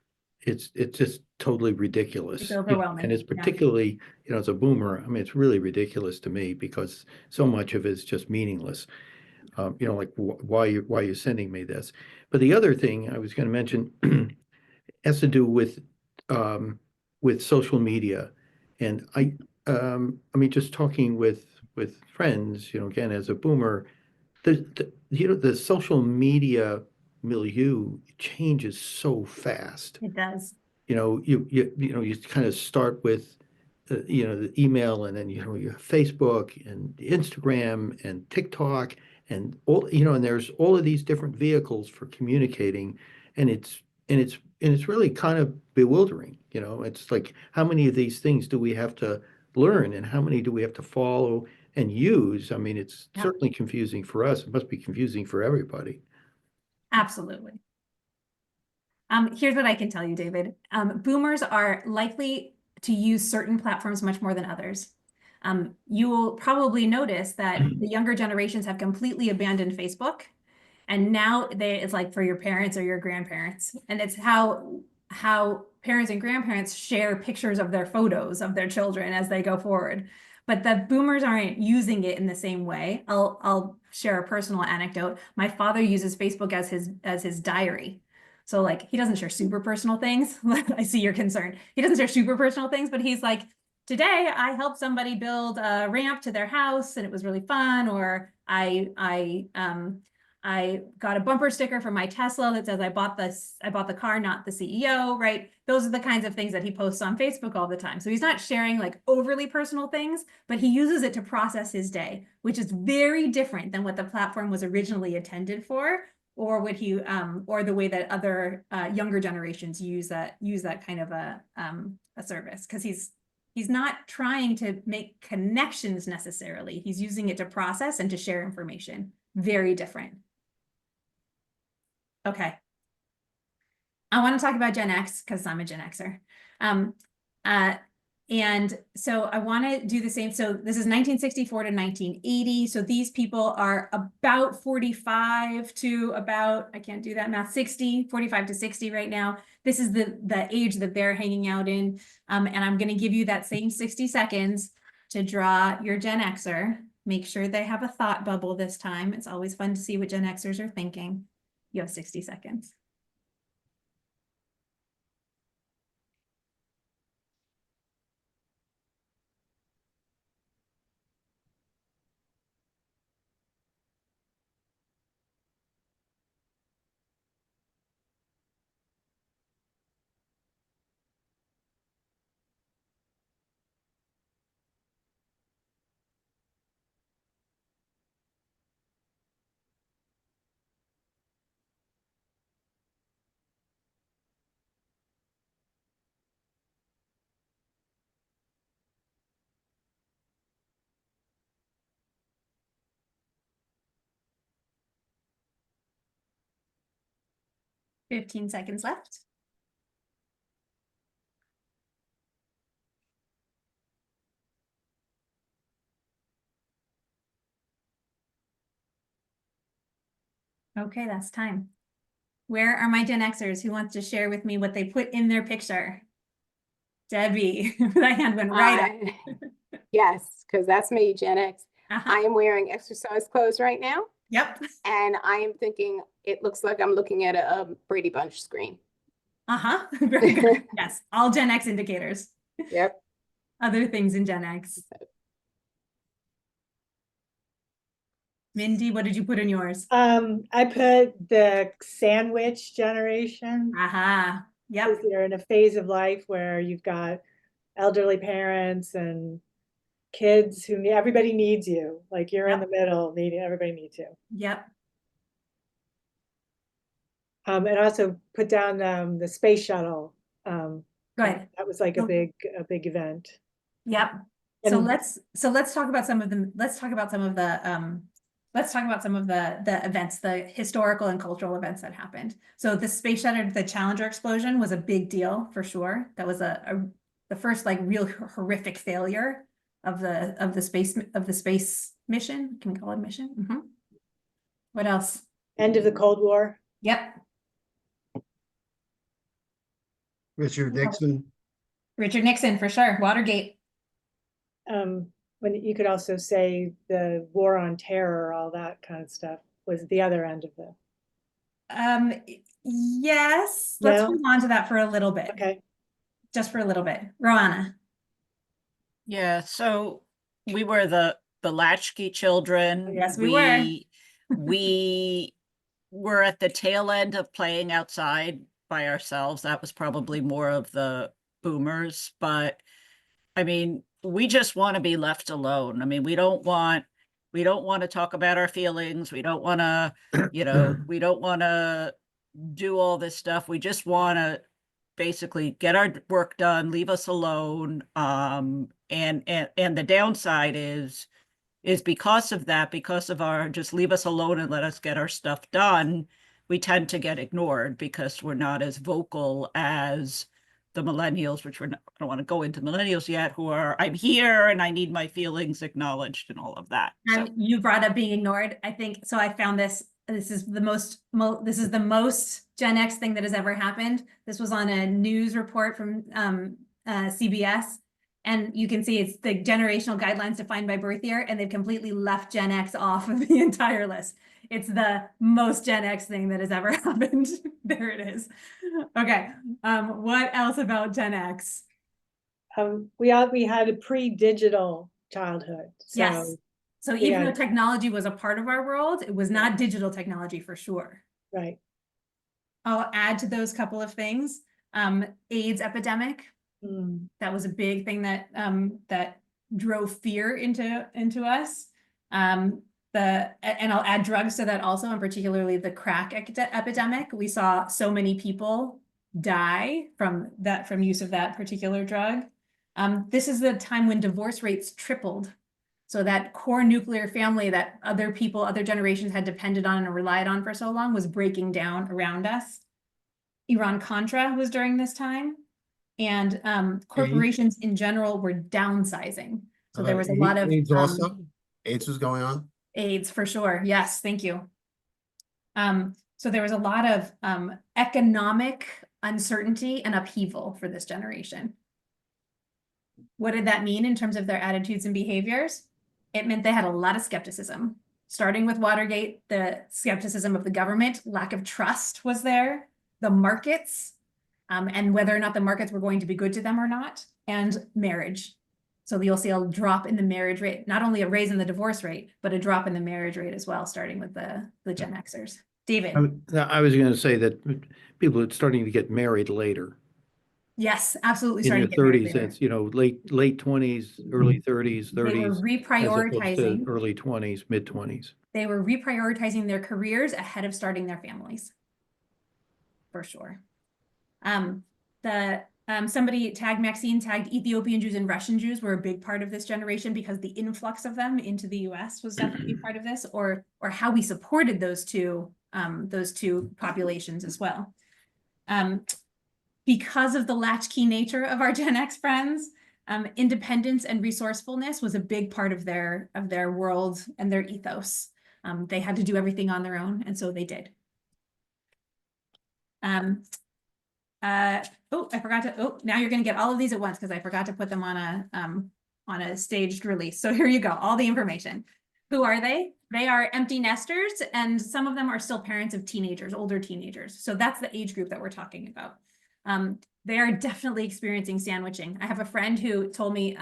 Speaker 4: it's just totally ridiculous.
Speaker 2: It's overwhelming.
Speaker 4: And it's
Speaker 2: Yeah.
Speaker 4: particularly, you know, as a boomer, I mean, it's really ridiculous to me because so much of it is just meaningless. You know, like why you're sending me this. But the other thing I was going to mention has to do with social media. And I mean, just talking with friends, you know, again, as a boomer, you know, the social media milieu changes so fast.
Speaker 2: It does.
Speaker 4: You know, you know, you kind of start with you know, the email, and then, you know, you have Facebook and Instagram and TikTok and all, you know, and there's all of these different vehicles for communicating, and it's really kind of bewildering. You know, it's like, how many of these things do we have to learn and how many do we have to follow and use? I mean, it's
Speaker 2: Yeah.
Speaker 4: certainly confusing for us. It must be confusing for everybody.
Speaker 2: Absolutely. Here's what I can tell you, David. Boomers are likely to use certain platforms much more than others. You will probably notice that the younger generations have completely abandoned Facebook. And now it's like for your parents or your grandparents. And it's how parents and grandparents share pictures of their photos of their children as they go forward. But the boomers aren't using it in the same way. I'll share a personal anecdote. My father uses Facebook as his diary. So like, he doesn't share super personal things. I see your concern. He doesn't share super personal things, but he's like, today I helped somebody build a ramp to their house and it was really fun. Or I got a bumper sticker for my Tesla that says I bought the car, not the CEO, right? Those are the kinds of things that he posts on Facebook all the time. So he's not sharing like overly personal things, but he uses it to process his day, which is very different than what the platform was originally intended for, or what he or the way that other younger generations use that kind of a service, because he's He's not trying to make connections necessarily. He's using it to process and to share information. Very different. Okay. I want to talk about Gen X because I'm a Gen Xer. And so I want to do the same. So this is 1964 to 1980. So these people are about 45 to about, I can't do that math, 60, 45 to 60 right now. This is the age that they're hanging out in. And I'm going to give you that same 60 seconds to draw your Gen Xer. Make sure they have a thought bubble this time. It's always fun to see what Gen Xers are thinking. You have 60 seconds. Fifteen seconds left. Okay, that's time. Where are my Gen Xers who wants to share with me what they put in their picture? Debbie, that hand went right up.
Speaker 11: Yes, because that's me, Gen X.
Speaker 2: Uh-huh.
Speaker 11: I am wearing exercise clothes right now,
Speaker 2: Yep.
Speaker 11: and I am thinking it looks like I'm looking at a Brady Bunch screen.
Speaker 2: Uh-huh. Very good. Yes, all Gen X indicators.
Speaker 11: Yep.
Speaker 2: Other things in Gen X. Mindy, what did you put in yours?
Speaker 1: I put the sandwich generation.
Speaker 2: Aha. Yep.
Speaker 1: Because you're in a phase of life where you've got elderly parents and kids who need, everybody needs you. Like you're in the middle, needing, everybody needs you.
Speaker 2: Yep.
Speaker 1: And also put down the space shuttle.
Speaker 2: Go ahead.
Speaker 1: That was like a big event.
Speaker 2: Yep. So let's talk about some of the events, the historical and cultural events that happened. So the space shuttle, the Challenger explosion was a big deal for sure. That was the first like real horrific failure of the space mission. Can we call it a mission? Mm-hmm. What else?
Speaker 1: End of the Cold War.
Speaker 2: Yep.
Speaker 3: Richard Nixon.
Speaker 2: Richard Nixon for sure. Watergate.
Speaker 1: When you could also say the war on terror, all that kind of stuff was the other end of it.
Speaker 2: Yes. Let's move on to that for a little bit.
Speaker 1: Okay.
Speaker 2: Just for a little bit. Roanna.
Speaker 10: Yeah, so we were the latchkey children.
Speaker 2: Yes, we were.
Speaker 10: We were at the tail end of playing outside by ourselves. That was probably more of the boomers, but I mean, we just want to be left alone. I mean, we don't want to talk about our feelings. We don't want to, we don't want to do all this stuff. We just want to basically get our work done, leave us alone. And the downside is because of that, because of our just leave us alone and let us get our stuff done, we tend to get ignored because we're not as vocal as the millennials, which I don't want to go into millennials yet, who are, I'm here and I need my feelings acknowledged and all of that.
Speaker 2: And so you brought up being ignored. I think, so I found this is the most Gen X thing that has ever happened. This was on a news report from CBS. And you can see it's the generational guidelines defined by birth year, and they've completely left Gen X off of the entire list. It's the most Gen X thing that has ever happened. There it is. Okay. What else about Gen X?
Speaker 1: We had a pre-digital childhood. So
Speaker 2: yes. So even though technology was a part of our world, it was not digital technology for sure.
Speaker 1: Right.
Speaker 2: I'll add to those couple of things. AIDS epidemic. That was a big thing that that drove fear into us. And I'll add drugs to that also, and particularly the crack epidemic. We saw so many people die from use of that particular drug. This is the time when divorce rates tripled. So that core nuclear family that other people, other generations had depended on and relied on for so long was breaking down around us. Iran-Contra was during this time. And corporations in general were downsizing. So there was a lot of
Speaker 3: AIDS also. AIDS was going on.
Speaker 2: AIDS for sure. Yes, thank you. So there was a lot of economic uncertainty and upheaval for this generation. What did that mean in terms of their attitudes and behaviors? It meant they had a lot of skepticism. Starting with Watergate, the skepticism of the government, lack of trust was there, the markets, and whether or not the markets were going to be good to them or not, and marriage. So you'll see a drop in the marriage rate, not only a raise in the divorce rate, but a drop in the marriage rate as well, starting with the Gen Xers. David.
Speaker 4: I was going to say that people are starting to get married later.
Speaker 2: Yes, absolutely.
Speaker 4: In
Speaker 2: Starting
Speaker 4: their
Speaker 2: to get married
Speaker 4: 30s,
Speaker 2: later.
Speaker 4: it's, you know, late 20s, early 30s, 30s.
Speaker 2: They were
Speaker 4: As opposed
Speaker 2: reprioritizing.
Speaker 4: to early 20s, mid 20s.
Speaker 2: They were reprioritizing their careers ahead of starting their families. For sure. Somebody tagged Maxine tagged Ethiopian Jews and Russian Jews were a big part of this generation because the influx of them into the US was definitely part of this, or how we supported those two populations as well. Because of the latchkey nature of our Gen X friends, independence and resourcefulness was a big part of their world and their ethos. They had to do everything on their own, and so they did. I forgot to, now you're going to get all of these at once because I forgot to put them on a staged release. So here you go, all the information. Who are they? They are empty nesters, and some of them are still parents of teenagers, older teenagers. So that's the age group that we're talking about. They are definitely experiencing sandwiching. I have a friend who told me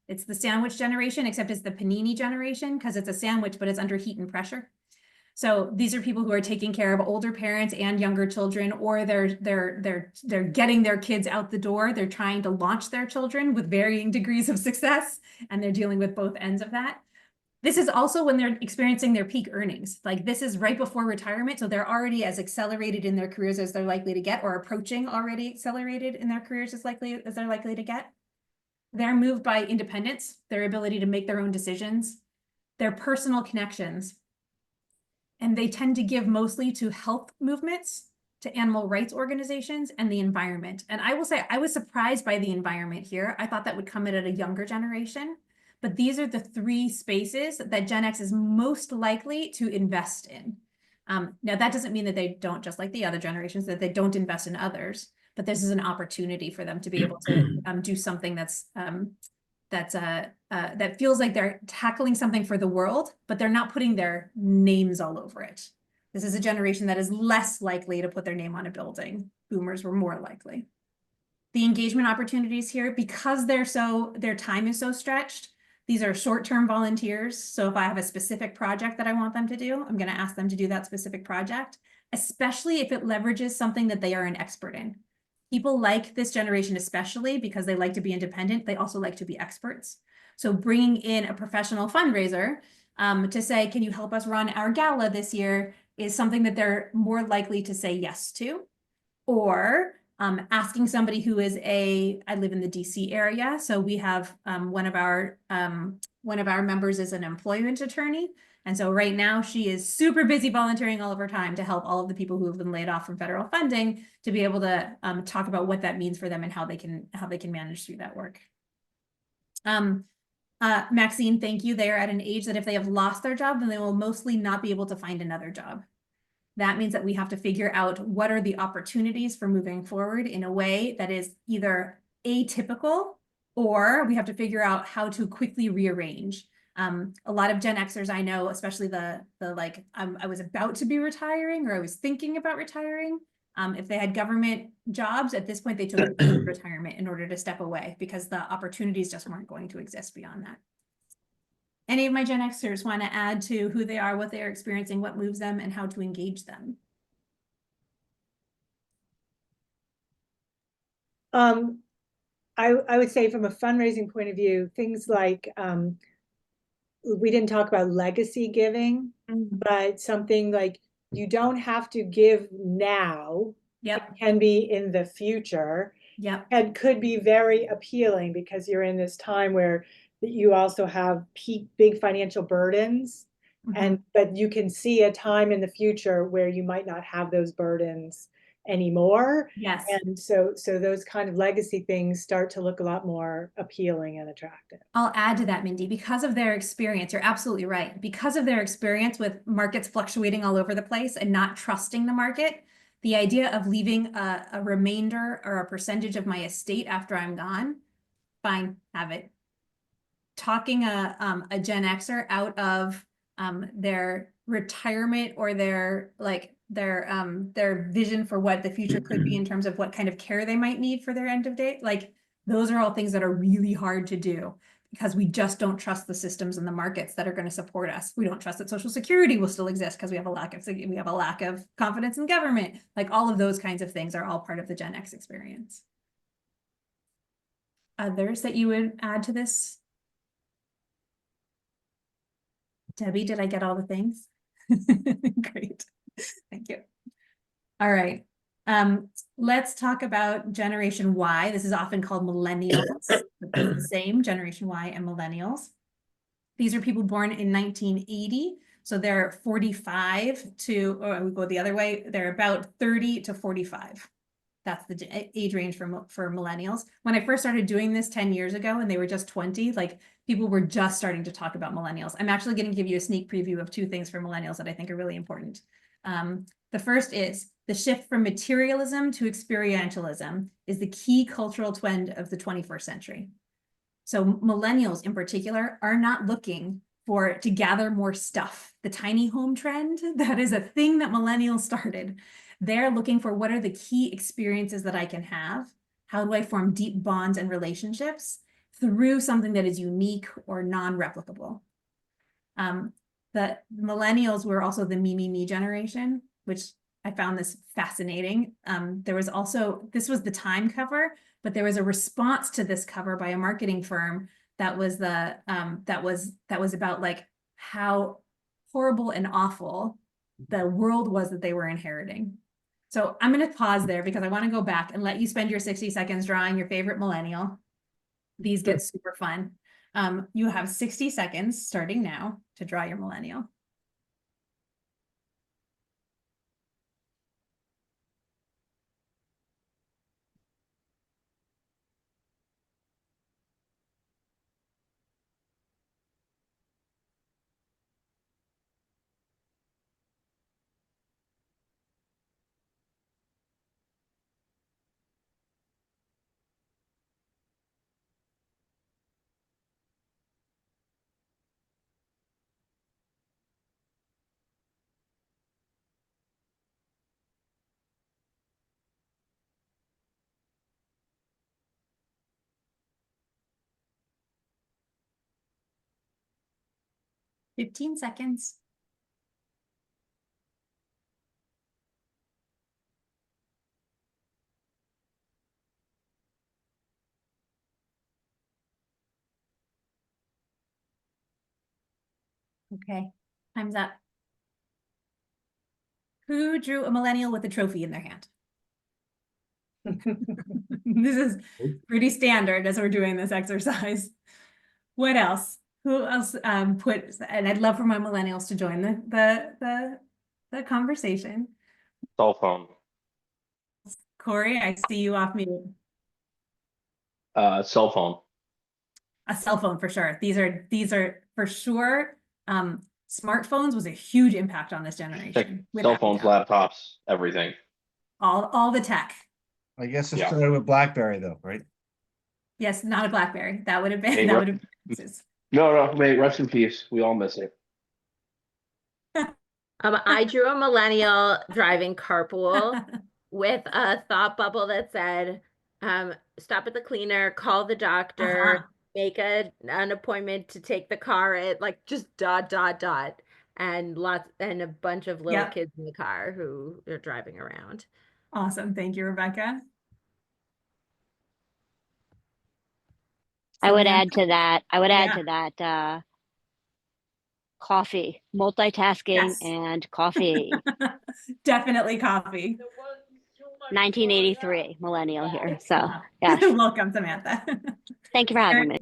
Speaker 2: it's the sandwich generation, except it's the panini generation because it's a sandwich, but it's under heat and pressure. So these are people who are taking care of older parents and younger children, or they're getting their kids out the door. They're trying to launch their children with varying degrees of success, and they're dealing with both ends of that. This is also when they're experiencing their peak earnings. Like this is right before retirement. So they're already as accelerated in their careers as they're likely to get, or approaching already accelerated in their careers as they're likely to get. They're moved by independence, their ability to make their own decisions, their personal connections. And they tend to give mostly to health movements, to animal rights organizations, and the environment. And I will say, I was surprised by the environment here. I thought that would come in at a younger generation. But these are the three spaces that Gen X is most likely to invest in. Now, that doesn't mean that they don't, just like the other generations, that they don't invest in others. But this is an opportunity for them to be able to do something that feels like they're tackling something for the world, but they're not putting their names all over it. This is a generation that is less likely to put their name on a building. Boomers were more likely. The engagement opportunities here, because their time is so stretched, these are short-term volunteers. So if I have a specific project that I want them to do, I'm going to ask them to do that specific project, especially if it leverages something that they are an expert in. People like this generation, especially because they like to be independent. They also like to be experts. So bringing in a professional fundraiser to say, can you help us run our gala this year, is something that they're more likely to say yes to. Or asking somebody who is I live in the DC area. So we have one of our members is an employment attorney. And so right now she is super busy volunteering all of her time to help all of the people who have been laid off from federal funding to be able to talk about what that means for them and how they can manage through that work. Maxine, thank you. They are at an age that if they have lost their job, then they will mostly not be able to find another job. That means that we have to figure out what are the opportunities for moving forward in a way that is either atypical, or we have to figure out how to quickly rearrange. A lot of Gen Xers I know, especially the I was about to be retiring, or I was thinking about retiring. If they had government jobs at this point, they took retirement in order to step away because the opportunities just weren't going to exist beyond that. Any of my Gen Xers want to add to who they are, what they are experiencing, what moves them, and how to engage them?
Speaker 1: I would say from a fundraising point of view, things like we didn't talk about legacy giving, but something like you don't have to give now.
Speaker 2: Yep.
Speaker 1: It can be in the future.
Speaker 2: Yep.
Speaker 1: and could be very appealing because you're in this time where you also have big financial burdens.
Speaker 2: Mhm.
Speaker 1: But you can see a time in the future where you might not have those burdens anymore.
Speaker 2: Yes.
Speaker 1: And so those kind of legacy things start to look a lot more appealing and attractive.
Speaker 2: I'll add to that, Mindy, because of their experience, you're absolutely right. Because of their experience with markets fluctuating all over the place and not trusting the market, the idea of leaving a remainder or a percentage of my estate after I'm gone, fine, have it. Talking a Gen Xer out of their retirement or their vision for what the future could be in terms of what kind of care they might need for their end of day, like those are all things that are really hard to do because we just don't trust the systems and the markets that are going to support us. We don't trust that Social Security will still exist because we have a lack of confidence in government. Like all of those kinds of things are all part of the Gen X experience. Others that you would add to this? Debbie, did I get all the things? Great. Thank you. All right. Let's talk about Generation Y. This is often called millennials, but it's the same, Generation Y and millennials. These are people born in 1980. So they're 45 to, or we go the other way, they're about 30 to 45. That's the age range for millennials. When I first started doing this 10 years ago and they were just 20, like people were just starting to talk about millennials. I'm actually going to give you a sneak preview of 2 things for millennials that I think are really important. The first is the shift from materialism to experientialism is the key cultural trend of the 21st century. So millennials in particular are not looking to gather more stuff. The tiny home trend, that is a thing that millennials started. They're looking for what are the key experiences that I can have? How do I form deep bonds and relationships through something that is unique or non-replicable? The millennials were also the me generation, which I found this fascinating. There was also, this was the Time cover, but there was a response to this cover by a marketing firm that was that was about like how horrible and awful the world was that they were inheriting. So I'm going to pause there because I want to go back and let you spend your 60 seconds drawing your favorite millennial. These get super fun. You have 60 seconds starting now to draw your millennial. Fifteen seconds. Okay, time's up. Who drew a millennial with a trophy in their hand? This is pretty standard as we're doing this exercise. What else? Who else put, and I'd love for my millennials to join the conversation.
Speaker 6: Cell phone.
Speaker 2: Corey, I see you off mute.
Speaker 6: Cell phone.
Speaker 2: A cell phone for sure. These are for sure. Smartphones was a huge impact on this generation.
Speaker 6: Cell phones, laptops, everything.
Speaker 2: All the tech.
Speaker 3: I guess it
Speaker 6: Yeah.
Speaker 3: started with BlackBerry though, right?
Speaker 2: Yes, not a BlackBerry. That would have been
Speaker 6: Hey,
Speaker 2: that would have been.
Speaker 6: No, wait, rest in peace. We all miss it.
Speaker 7: I drew a millennial driving carpool with a thought bubble that said, stop at the cleaner, call the doctor, make an appointment to take the car at like just ... and a bunch of little kids in the car who are driving around.
Speaker 2: Awesome. Thank you, Rebecca.
Speaker 12: I would
Speaker 2: Samantha?
Speaker 12: add to that. I would add to that coffee, multitasking
Speaker 2: Yes.
Speaker 12: and coffee.
Speaker 2: Definitely coffee.
Speaker 12: 1983 millennial here. So, yeah.
Speaker 2: Welcome, Samantha.
Speaker 12: Thank you for having me.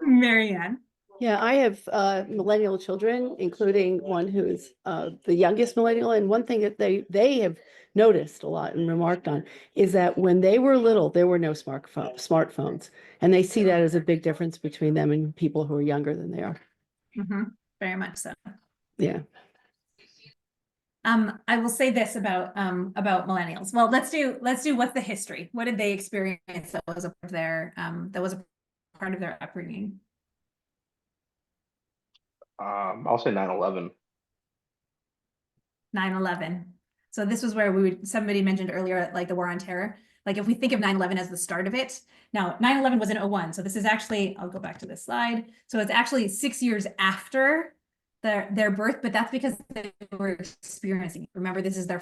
Speaker 2: Marianne.
Speaker 5: Yeah, I have millennial children, including one who's the youngest millennial. And one thing that they have noticed a lot and remarked on is that when they were little, there were no smartphones. And they see that as a big difference between them and people who are younger than they are.
Speaker 2: Very much so.
Speaker 5: Yeah.
Speaker 2: I will say this about millennials. Well, let's do what's the history? What did they experience that was a part of their upbringing?
Speaker 6: I'll say 9/11.
Speaker 2: 9/11. So this was where somebody mentioned earlier, like the war on terror. Like if we think of 9/11 as the start of it, now 9/11 was in 2001. So this is actually, I'll go back to this slide. So it's actually 6 years after their birth, but that's because they were experiencing. Remember, this is their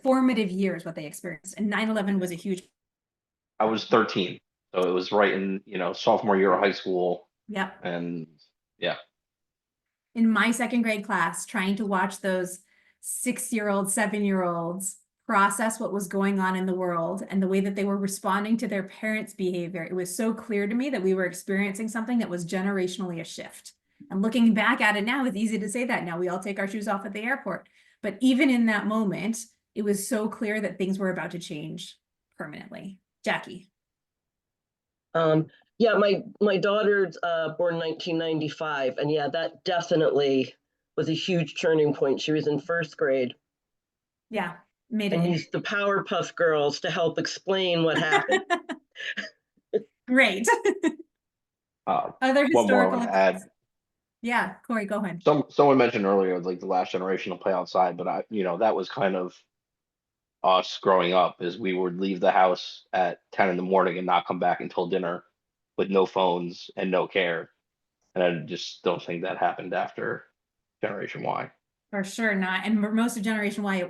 Speaker 2: formative years, what they experienced. And 9/11 was a huge.
Speaker 6: I was 13, so it was right in, sophomore year of high school.
Speaker 2: Yep.
Speaker 6: And yeah.
Speaker 2: In my second grade class, trying to watch those 6-year-olds, 7-year-olds process what was going on in the world and the way that they were responding to their parents' behavior, it was so clear to me that we were experiencing something that was generationally a shift. And looking back at it now, it's easy to say that now we all take our shoes off at the airport. But even in that moment, it was so clear that things were about to change permanently. Jackie.
Speaker 9: Yeah, my daughter's born in 1995, and yeah, that definitely was a huge turning point. She was in first grade.
Speaker 2: Yeah, made
Speaker 9: and
Speaker 2: it.
Speaker 9: used the Powerpuff Girls to help explain what happened.
Speaker 2: Great. Other
Speaker 6: One more I
Speaker 2: historical.
Speaker 6: want to add.
Speaker 2: Yeah, Corey, go ahead.
Speaker 6: Someone mentioned earlier, like the last generation will play outside, but that was kind of us growing up, is we would leave the house at 10 in the morning and not come back until dinner with no phones and no care. And I just don't think that happened after Generation Y.
Speaker 2: For sure not. And most of Generation Y,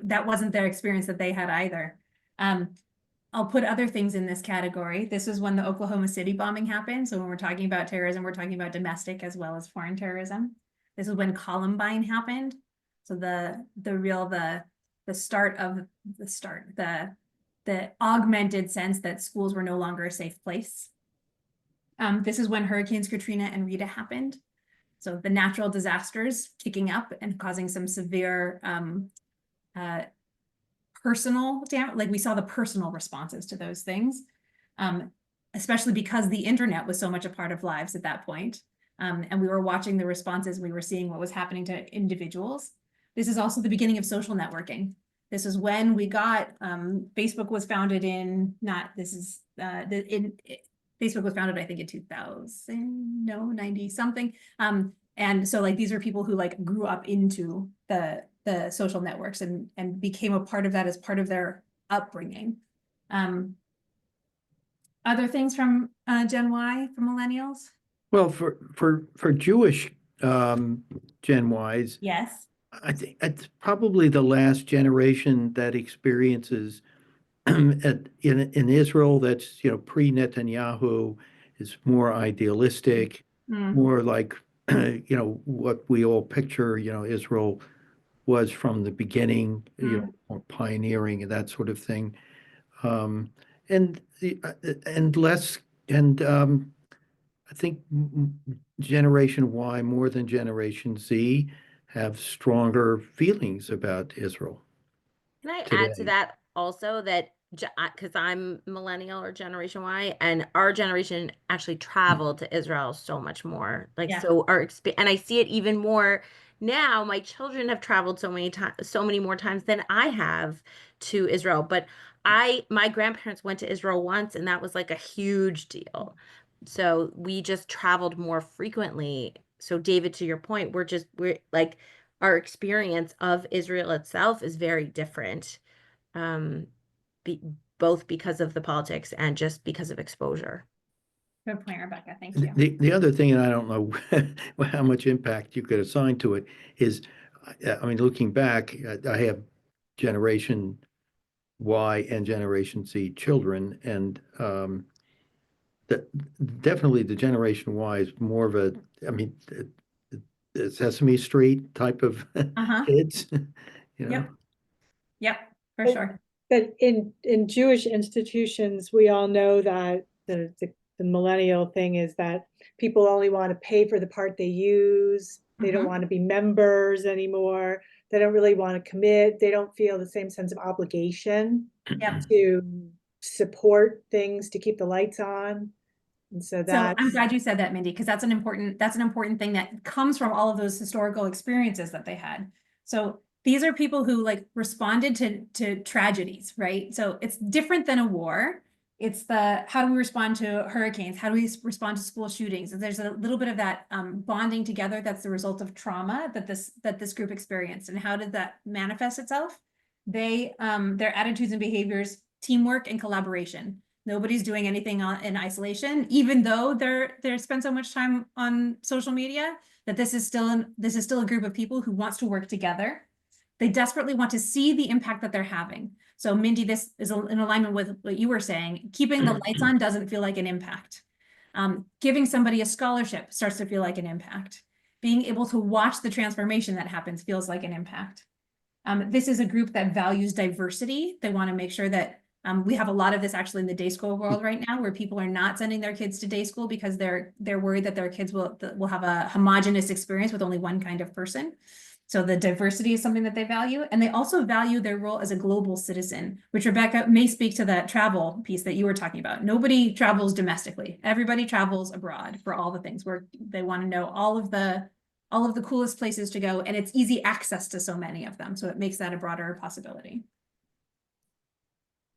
Speaker 2: that wasn't their experience that they had either. I'll put other things in this category. This is when the Oklahoma City bombing happened. So when we're talking about terrorism, we're talking about domestic as well as foreign terrorism. This is when Columbine happened. So the augmented sense that schools were no longer a safe place. This is when Hurricanes Katrina and Rita happened. So the natural disasters kicking up and causing some severe personal damage. Like we saw the personal responses to those things, especially because the internet was so much a part of lives at that point. And we were watching the responses, we were seeing what was happening to individuals. This is also the beginning of social networking. This is when we got, Facebook was founded Facebook was founded, I think, in 2000, no, 90 something. And so like, these are people who like grew up into the social networks and became a part of that as part of their upbringing. Other things from Gen Y, from millennials?
Speaker 4: Well, for Jewish Gen Ys,
Speaker 2: yes,
Speaker 4: I think it's probably the last generation that experiences in Israel that's pre-Netanyahu is more idealistic, more like what we all picture Israel was from the beginning, more pioneering and that sort of thing, and less I think Generation Y more than Generation Z have stronger feelings about Israel.
Speaker 7: Can I
Speaker 4: today.
Speaker 7: add to that also that because I'm millennial or Generation Y, and our generation actually traveled to Israel so much more. Like,
Speaker 2: Yeah.
Speaker 7: so and I see it even more now. My children have traveled so many more times than I have to Israel. But my grandparents went to Israel once, and that was like a huge deal. So we just traveled more frequently. So David, to your point, we're like, our experience of Israel itself is very different. Both because of the politics and just because of exposure.
Speaker 2: good point, Rebecca. Thank you.
Speaker 4: The other thing, and I don't know how much impact you could assign to it, is, I mean, looking back, I have Generation Y and Generation Z children, and definitely the Generation Y is more of a Sesame Street type of kids,
Speaker 2: Yep. for
Speaker 1: But-
Speaker 2: sure.
Speaker 1: But in Jewish institutions, we all know that the millennial thing is that people only want to pay for the part they use. They don't
Speaker 2: Mhm.
Speaker 1: want to be members anymore. They don't really want to commit. They don't feel the same sense of obligation
Speaker 2: Yep.
Speaker 1: to support things, to keep the lights on. And so
Speaker 2: So
Speaker 1: that
Speaker 2: I'm glad you said that, Mindy, because that's an important thing that comes from all of those historical experiences that they had. So these are people who like responded to tragedies, right? So it's different than a war. It's how do we respond to hurricanes? How do we respond to school shootings? And there's a little bit of that bonding together that's the result of trauma that this group experienced. And how did that manifest itself? Their attitudes and behaviors, teamwork and collaboration. Nobody's doing anything in isolation, even though they're spend so much time on social media, that this is still a group of people who wants to work together. They desperately want to see the impact that they're having. So Mindy, this is in alignment with what you were saying. Keeping the lights on doesn't feel like an impact. Giving somebody a scholarship starts to feel like an impact. Being able to watch the transformation that happens feels like an impact. This is a group that values diversity. They want to make sure that we have a lot of this actually in the day school world right now, where people are not sending their kids to day school because they're worried that their kids will have a homogenous experience with only one kind of person. So the diversity is something that they value, and they also value their role as a global citizen, which Rebecca may speak to that travel piece that you were talking about. Nobody travels domestically. Everybody travels abroad for all the things where they want to know all of the coolest places to go, and it's easy access to so many of them. So it makes that a broader possibility.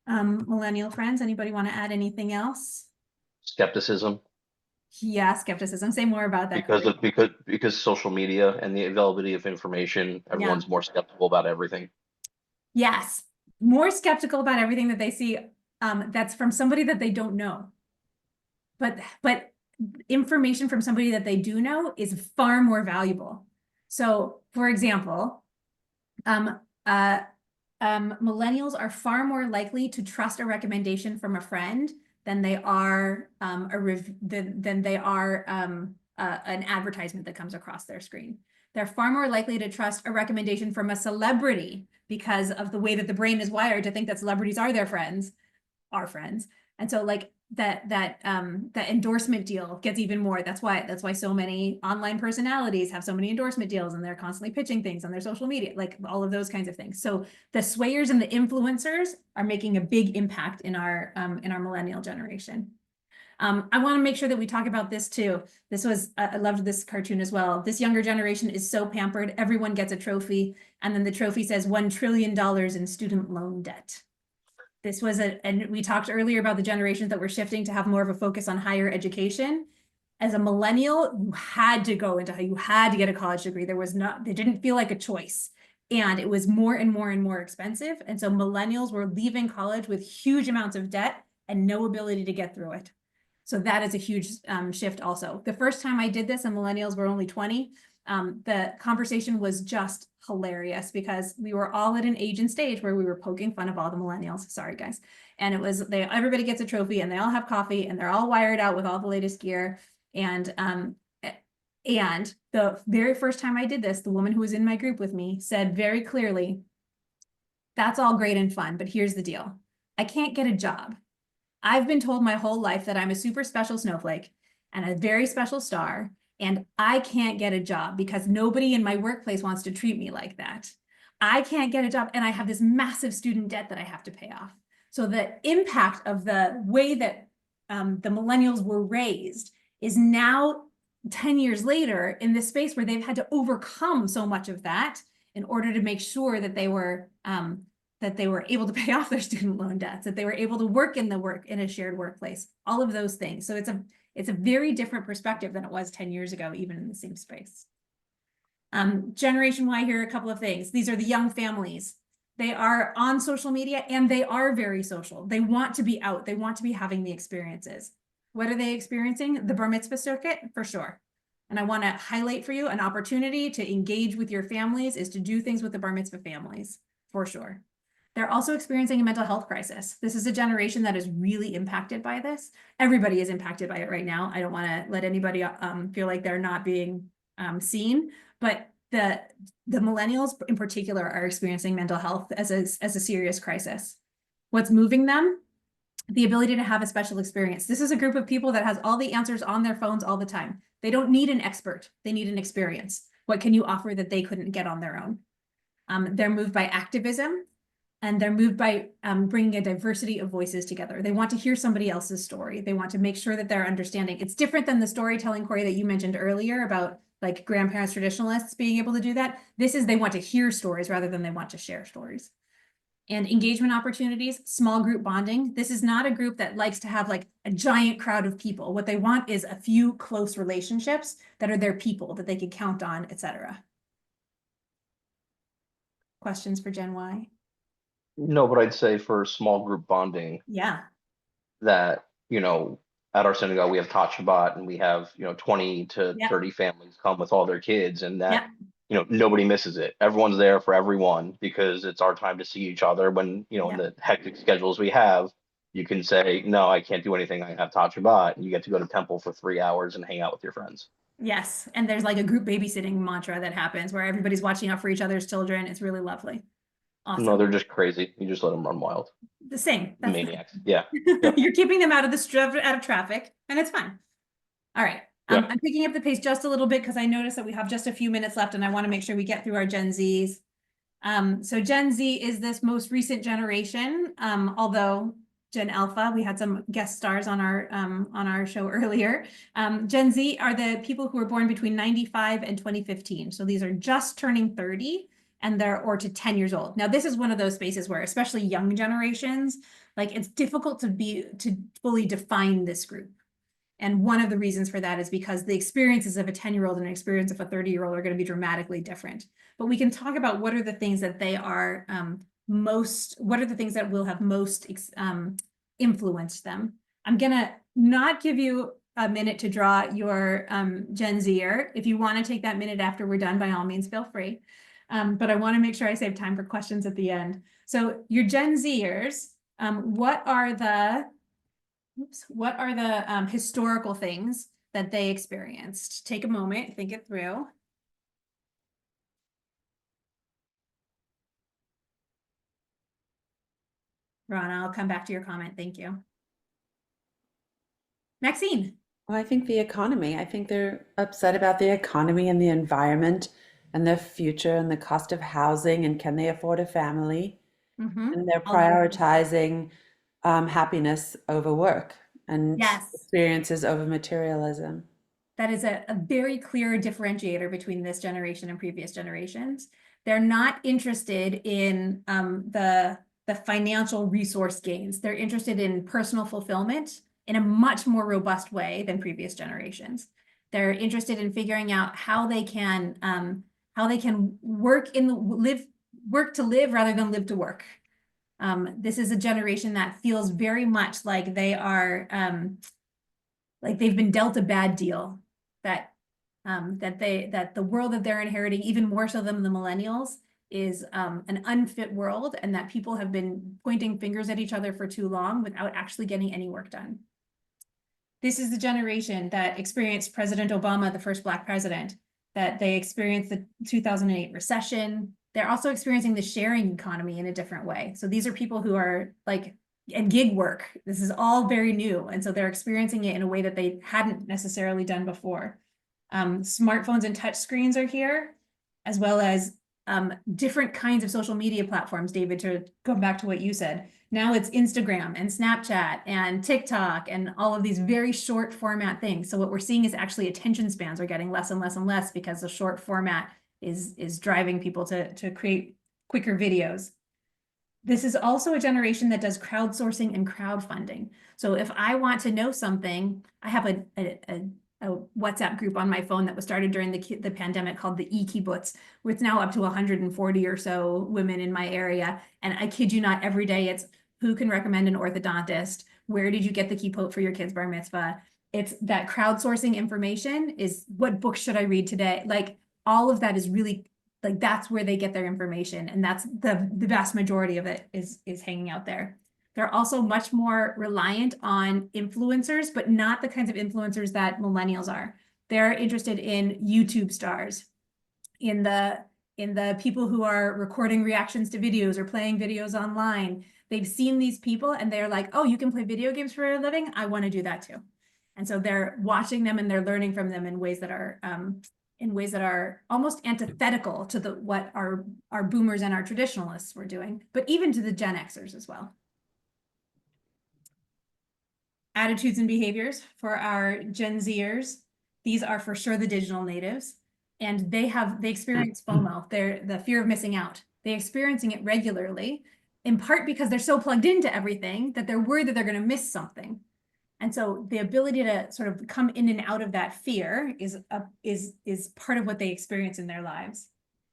Speaker 2: Millennial friends, anybody want to add anything else?
Speaker 6: Skepticism,
Speaker 2: Yeah, skepticism. Say more about that.
Speaker 6: because social media and the availability of information, everyone's more skeptical about everything.
Speaker 2: Yes, more skeptical about everything that they see. That's from somebody that they don't know. But information from somebody that they do know is far more valuable. So, for example, millennials are far more likely to trust a recommendation from a friend than they are an advertisement that comes across their screen. They're far more likely to trust a recommendation from a celebrity because of the way that the brain is wired to think that celebrities are their friends, our friends. And so like that endorsement deal gets even more. That's why so many online personalities have so many endorsement deals, and they're constantly pitching things on their social media, like all of those kinds of things. So the swayers and the influencers are making a big impact in our millennial generation. I want to make sure that we talk about this too. I loved this cartoon as well. This younger generation is so pampered. Everyone gets a trophy, and then the trophy says $1 trillion in student loan debt. This was and we talked earlier about the generations that were shifting to have more of a focus on higher education. As a millennial, you had to get a college degree. They didn't feel like a choice. And it was more and more and more expensive. And so millennials were leaving college with huge amounts of debt and no ability to get through it. So that is a huge shift also. The first time I did this and millennials were only 20, the conversation was just hilarious because we were all at an age and stage where we were poking fun of all the millennials. Sorry, guys. And it was everybody gets a trophy and they all have coffee and they're all wired out with all the latest gear. And the very first time I did this, the woman who was in my group with me said very clearly, "That's all great and fun, but here's the deal. I can't get a job. I've been told my whole life that I'm a super special snowflake and a very special star, and I can't get a job because nobody in my workplace wants to treat me like that. I can't get a job, and I have this massive student debt that I have to pay off." So the impact of the way that the millennials were raised is now 10 years later in this space where they've had to overcome so much of that in order to make sure that they were able to pay off their student loan debts, that they were able to work in a shared workplace, all of those things. So it's a very different perspective than it was 10 years ago, even in the same space. Generation Y, here are a couple of things. These are the young families. They are on social media and they are very social. They want to be out. They want to be having the experiences. What are they experiencing? The bar mitzvah circuit, for sure. And I want to highlight for you an opportunity to engage with your families is to do things with the bar mitzvah families, for sure. They're also experiencing a mental health crisis. This is a generation that is really impacted by this. Everybody is impacted by it right now. I don't want to let anybody feel like they're not being seen, but the millennials in particular are experiencing mental health as a serious crisis. What's moving them? The ability to have a special experience. This is a group of people that has all the answers on their phones all the time. They don't need an expert. They need an experience. What can you offer that they couldn't get on their own? They're moved by activism, and they're moved by bringing a diversity of voices together. They want to hear somebody else's story. They want to make sure that they're understanding. It's different than the storytelling, Corey, that you mentioned earlier about like grandparents, traditionalists being able to do that. This is they want to hear stories rather than they want to share stories. And engagement opportunities, small group bonding. This is not a group that likes to have like a giant crowd of people. What they want is a few close relationships that are their people that they can count on, etc. Questions for Gen Y?
Speaker 6: No, but I'd say for small group bonding,
Speaker 2: Yeah.
Speaker 6: that, at our synagogue, we have Tot Shabbat, and we have, 20 to
Speaker 2: Yep.
Speaker 6: 30 families come with all their kids, and that,
Speaker 2: Yep.
Speaker 6: Nobody misses it. Everyone's there for everyone because it's our time to see each other when, in the hectic schedules we have, you can say, no, I can't do anything. I have Tot Shabbat. And you get to go to temple for 3 hours and hang out with your friends.
Speaker 2: Yes. And there's like a group babysitting mantra that happens where everybody's watching out for each other's children. It's really lovely. Awesome.
Speaker 6: No, they're just crazy. You just let them run wild.
Speaker 2: The same. That's
Speaker 6: Maniacs. Yeah. Yep.
Speaker 2: You're keeping them out of out of traffic, and it's fine. All right.
Speaker 6: Yep.
Speaker 2: I'm picking up the pace just a little bit because I noticed that we have just a few minutes left, and I want to make sure we get through our Gen Zs. So Gen Z is this most recent generation, although Gen Alpha, we had some guest stars on our show earlier. Gen Z are the people who were born between 95 and 2015. So these are just turning 30 and or to 10 years old. Now, this is one of those spaces where, especially young generations, like it's difficult to fully define this group. And one of the reasons for that is because the experiences of a 10-year-old and an experience of a 30-year-old are going to be dramatically different. But we can talk about what are the things that they are what are the things that will have most influenced them. I'm going to not give you a minute to draw your Gen Zer. If you want to take that minute after we're done, by all means, feel free. But I want to make sure I save time for questions at the end. So your Gen Zers, what are the historical things that they experienced? Take a moment, think it through. Ron, I'll come back to your comment. Thank you. Maxine.
Speaker 13: Well, I think the economy. I think they're upset about the economy and the environment and their future and the cost of housing and can they afford a family?
Speaker 2: Mm-hmm.
Speaker 13: And they're prioritizing happiness over work and experiences over materialism.
Speaker 2: That is a very clear differentiator between this generation and previous generations. They're not interested in the financial resource gains. They're interested in personal fulfillment in a much more robust way than previous generations. They're interested in figuring out how they can work to live rather than live to work. This is a generation that feels very much like they are like they've been dealt a bad deal, that the world that they're inheriting, even more so than the millennials, is an unfit world, and that people have been pointing fingers at each other for too long without actually getting any work done. This is the generation that experienced President Obama, the first Black president, that they experienced the 2008 recession. They're also experiencing the sharing economy in a different way. So these are people who are like, and gig work. This is all very new. And so they're experiencing it in a way that they hadn't necessarily done before. Smartphones and touchscreens are here, as well as different kinds of social media platforms. David, to go back to what you said, now it's Instagram and Snapchat and TikTok and all of these very short format things. So what we're seeing is actually attention spans are getting less and less and less because the short format is driving people to create quicker videos. This is also a generation that does crowdsourcing and crowdfunding. So if I want to know something, I have a WhatsApp group on my phone that was started during the pandemic called the e-kibbutz, where it's now up to 140 or so women in my area. And I kid you not, every day it's who can recommend an orthodontist? Where did you get the kippot for your kid's bar mitzvah? It's that crowdsourcing information is what books should I read today? Like all of that is really like, that's where they get their information. And that's the vast majority of it is hanging out there. They're also much more reliant on influencers, but not the kinds of influencers that millennials are. They're interested in YouTube stars, in the people who are recording reactions to videos or playing videos online. They've seen these people and they're like, oh, you can play video games for a living? I want to do that too. And so they're watching them and they're learning from them in ways that are almost antithetical to what our boomers and our traditionalists were doing, but even to the Gen Xers as well. Attitudes and behaviors for our Gen Zers. These are for sure the digital natives, and they experience FOMO, the fear of missing out. They're experiencing it regularly, in part because they're so plugged into everything that they're worried that they're going to miss something. And so the ability to sort of come in and out of that fear is part of what they experience in their lives.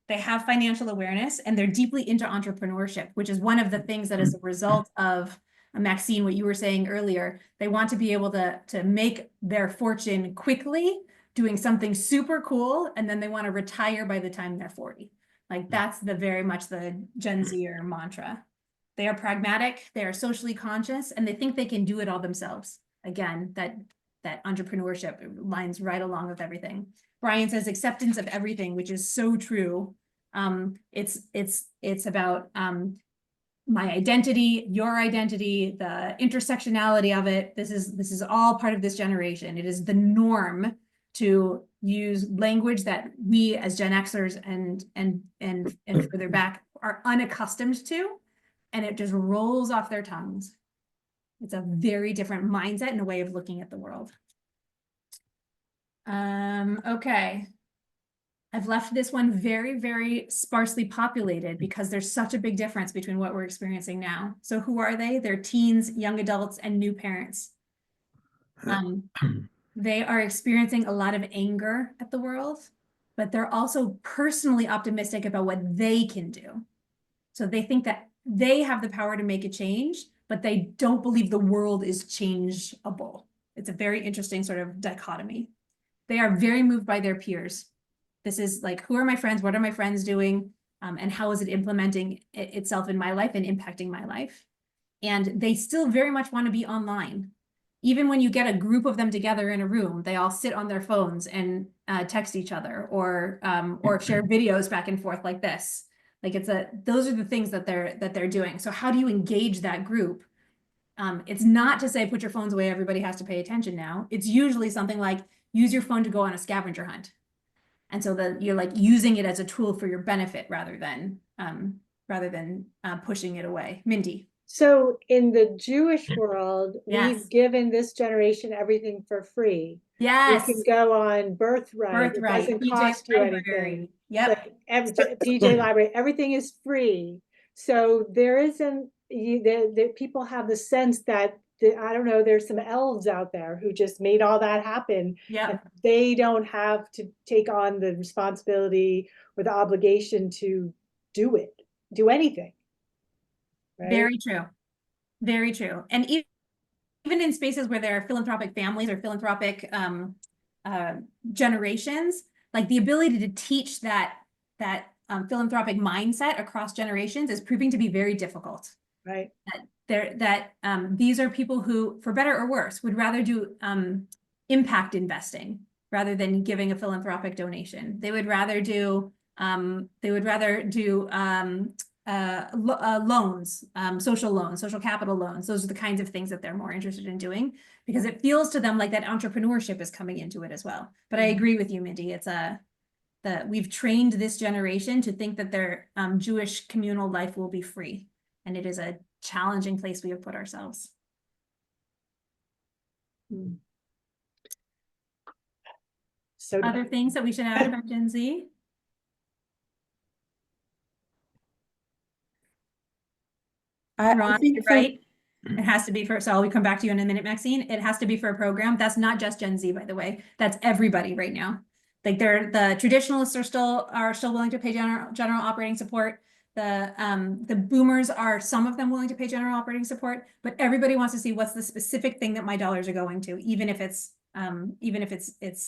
Speaker 2: They have financial awareness and they're deeply into entrepreneurship, which is one of the things that is a result of, Maxine, what you were saying earlier. They want to be able to make their fortune quickly, doing something super cool, and then they want to retire by the time they're 40. Like that's very much the Gen Zer mantra. They are pragmatic, they are socially conscious, and they think they can do it all themselves. Again, that entrepreneurship lines right along with everything. Brian says acceptance of everything, which is so true. It's about my identity, your identity, the intersectionality of it. This is all part of this generation. It is the norm to use language that we as Gen Xers and further back are unaccustomed to, and it just rolls off their tongues. It's a very different mindset and a way of looking at the world. Okay. I've left this one very, very sparsely populated because there's such a big difference between what we're experiencing now. So who are they? They're teens, young adults, and new parents. They are experiencing a lot of anger at the world, but they're also personally optimistic about what they can do. So they think that they have the power to make a change, but they don't believe the world is changeable. It's a very interesting sort of dichotomy. They are very moved by their peers. This is like, who are my friends? What are my friends doing? And how is it implementing itself in my life and impacting my life? And they still very much want to be online. Even when you get a group of them together in a room, they all sit on their phones and text each other or share videos back and forth like this. Like those are the things that they're doing. So how do you engage that group? It's not to say put your phones away, everybody has to pay attention now. It's usually something like use your phone to go on a scavenger hunt. And so that you're like using it as a tool for your benefit rather than pushing it away. Mindy.
Speaker 1: So in the Jewish world,
Speaker 2: Yes.
Speaker 1: we've given this generation everything for free.
Speaker 2: Yes.
Speaker 1: You can go on Birthright. It doesn't
Speaker 2: PJ
Speaker 1: cost you
Speaker 2: Library.
Speaker 1: anything.
Speaker 2: Yep.
Speaker 1: Like PJ Library, everything is free. So there isn't, people have the sense that, I don't know, there's some elves out there who just made all that happen.
Speaker 2: Yeah.
Speaker 1: They don't have to take on the responsibility or the obligation to do anything. Right?
Speaker 2: Very true. Very true. And even in spaces where there are philanthropic families or philanthropic generations, like the ability to teach that philanthropic mindset across generations is proving to be very difficult.
Speaker 1: Right.
Speaker 2: These are people who, for better or worse, would rather do impact investing rather than giving a philanthropic donation. They would rather do loans, social loans, social capital loans. Those are the kinds of things that they're more interested in doing because it feels to them like that entrepreneurship is coming into it as well. But I agree with you, Mindy. It's that we've trained this generation to think that their Jewish communal life will be free. And it is a challenging place we have put ourselves.
Speaker 1: So
Speaker 2: other things that we should add about Gen Z? Ron, you're right. It has to be for, so I'll come back to you in a minute, Maxine. It has to be for a program. That's not just Gen Z, by the way. That's everybody right now. Like the traditionalists are still willing to pay general operating support. The boomers are, some of them, willing to pay general operating support, but everybody wants to see what's the specific thing that my dollars are going to, even if it's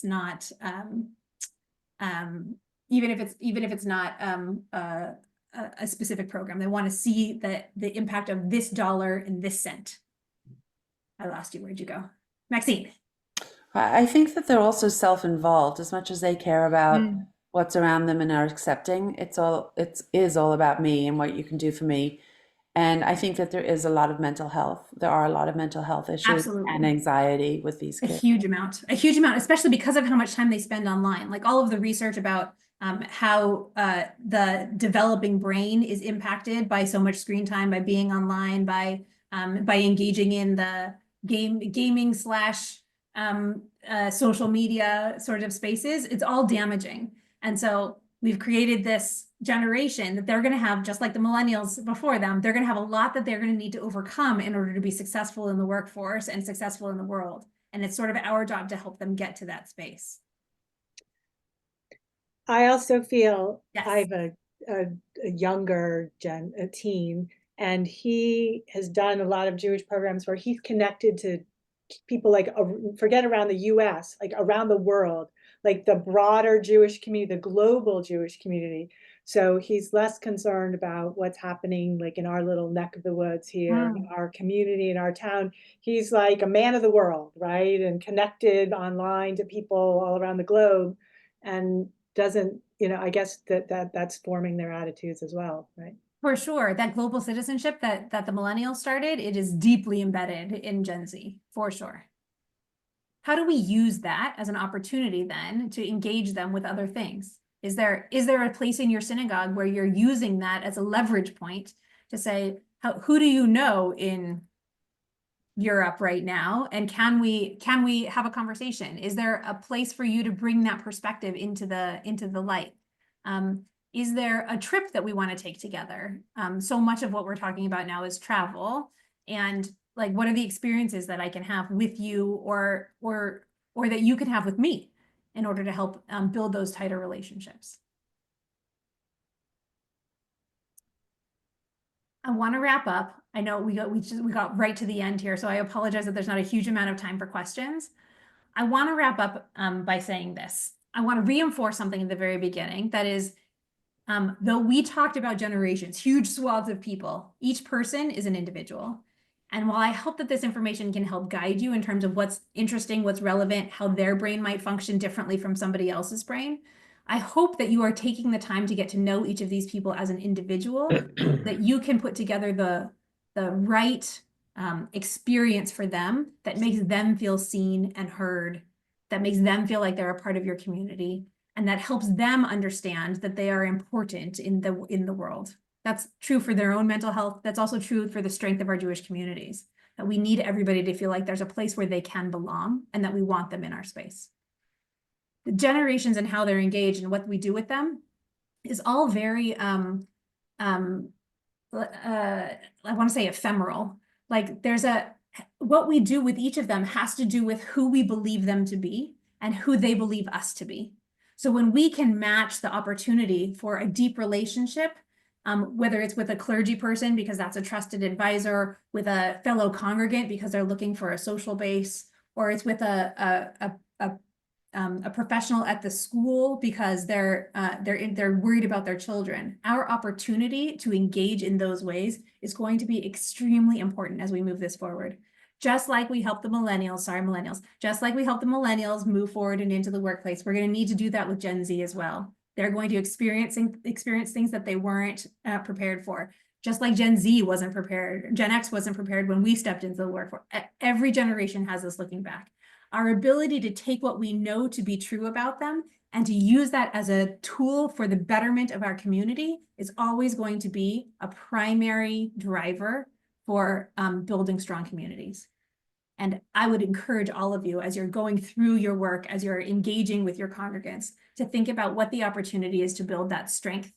Speaker 2: not a specific program. They want to see the impact of this dollar and this cent. I lost you. Where'd you go? Maxine.
Speaker 13: I think that they're also self-involved as much as they care about what's around them and are accepting. It is all about me and what you can do for me. And I think that there is a lot of mental health. There are a lot of mental health issues
Speaker 2: Absolutely.
Speaker 13: and anxiety with these
Speaker 2: A
Speaker 13: kids.
Speaker 2: huge amount, especially because of how much time they spend online. Like all of the research about how the developing brain is impacted by so much screen time, by being online, by engaging in the gaming slash social media sort of spaces. It's all damaging. And so we've created this generation that they're going to have, just like the millennials before them, they're going to have a lot that they're going to need to overcome in order to be successful in the workforce and successful in the world. And it's sort of our job to help them get to that space.
Speaker 1: I also feel
Speaker 2: Yes.
Speaker 1: I have a younger teen, and he has done a lot of Jewish programs where he's connected to people like, forget around the US, like around the world, like the broader Jewish community, the global Jewish community. So he's less concerned about what's happening like in our little neck of the woods here, in our community, in our town. He's like a man of the world, right? And connected online to people all around the globe, and doesn't, I guess that's forming their attitudes as well, right?
Speaker 2: For sure, that global citizenship that the millennials started, it is deeply embedded in Gen Z, for sure. How do we use that as an opportunity then to engage them with other things? Is there a place in your synagogue where you're using that as a leverage point to say, who do you know in Europe right now, and can we have a conversation? Is there a place for you to bring that perspective into the light? Is there a trip that we want to take together? So much of what we're talking about now is travel, and like, what are the experiences that I can have with you, or that you can have with me, in order to help build those tighter relationships? I want to wrap up. I know we got right to the end here, so I apologize that there's not a huge amount of time for questions. I want to wrap up by saying this. I want to reinforce something at the very beginning. That is, though we talked about generations, huge swaths of people, each person is an individual. And while I hope that this information can help guide you in terms of what's interesting, what's relevant, how their brain might function differently from somebody else's brain, I hope that you are taking the time to get to know each of these people as an individual, that you can put together the right experience for them that makes them feel seen and heard, that makes them feel like they're a part of your community, and that helps them understand that they are important in the world. That's true for their own mental health. That's also true for the strength of our Jewish communities, that we need everybody to feel like there's a place where they can belong and that we want them in our space. The generations and how they're engaged and what we do with them is all very, I want to say ephemeral. Like, what we do with each of them has to do with who we believe them to be and who they believe us to be. So when we can match the opportunity for a deep relationship, whether it's with a clergy person because that's a trusted advisor, with a fellow congregant because they're looking for a social base, or it's with a professional at the school because they're worried about their children. Our opportunity to engage in those ways is going to be extremely important as we move this forward. Just like we help the millennials, just like we help the millennials move forward and into the workplace, we're going to need to do that with Gen Z as well. They're going to experience things that they weren't prepared for. Just like Gen Z wasn't prepared, Gen X wasn't prepared when we stepped into the workforce. Every generation has this looking back. Our ability to take what we know to be true about them and to use that as a tool for the betterment of our community is always going to be a primary driver for building strong communities. And I would encourage all of you, as you're going through your work, as you're engaging with your congregants, to think about what the opportunity is to build that strength,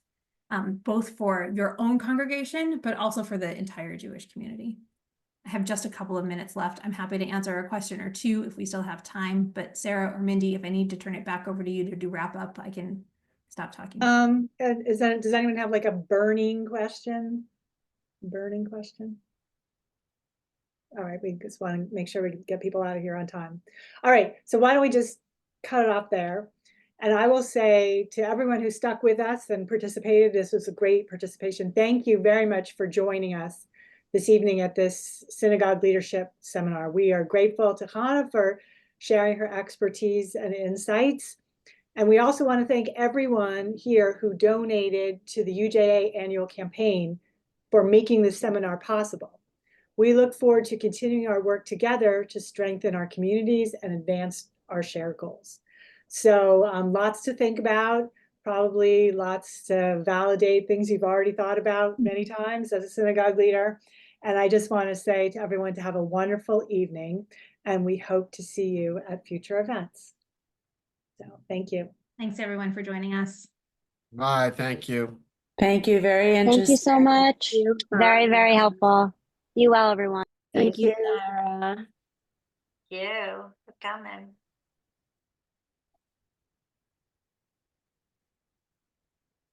Speaker 2: both for your own congregation, but also for the entire Jewish community. I have just a couple of minutes left. I'm happy to answer a question or two if we still have time, but Sarah or Mindy, if I need to turn it back over to you to do wrap up, I can stop talking.
Speaker 1: Does anyone have like a burning question? Burning question? All right, we just want to make sure we get people out of here on time. All right, so why don't we just cut it off there? And I will say to everyone who stuck with us and participated, this was a great participation. Thank you very much for joining us this evening at this Synagogue Leadership Seminar. We are grateful to Hannah for sharing her expertise and insights. And we also want to thank everyone here who donated to the UJA annual campaign for making this seminar possible. We look forward to continuing our work together to strengthen our communities and advance our shared goals. So lots to think about, probably lots to validate things you've already thought about many times as a synagogue leader. And I just want to say to everyone to have a wonderful evening, and we hope to see you at future events. So thank you.
Speaker 2: Thanks everyone for joining us.
Speaker 3: Bye, thank you.
Speaker 13: Thank you. Very interesting.
Speaker 12: Thank you so much. Very, very helpful. Be well, everyone.
Speaker 11: Thank you,
Speaker 7: you.
Speaker 11: Sarah.
Speaker 8: You for coming.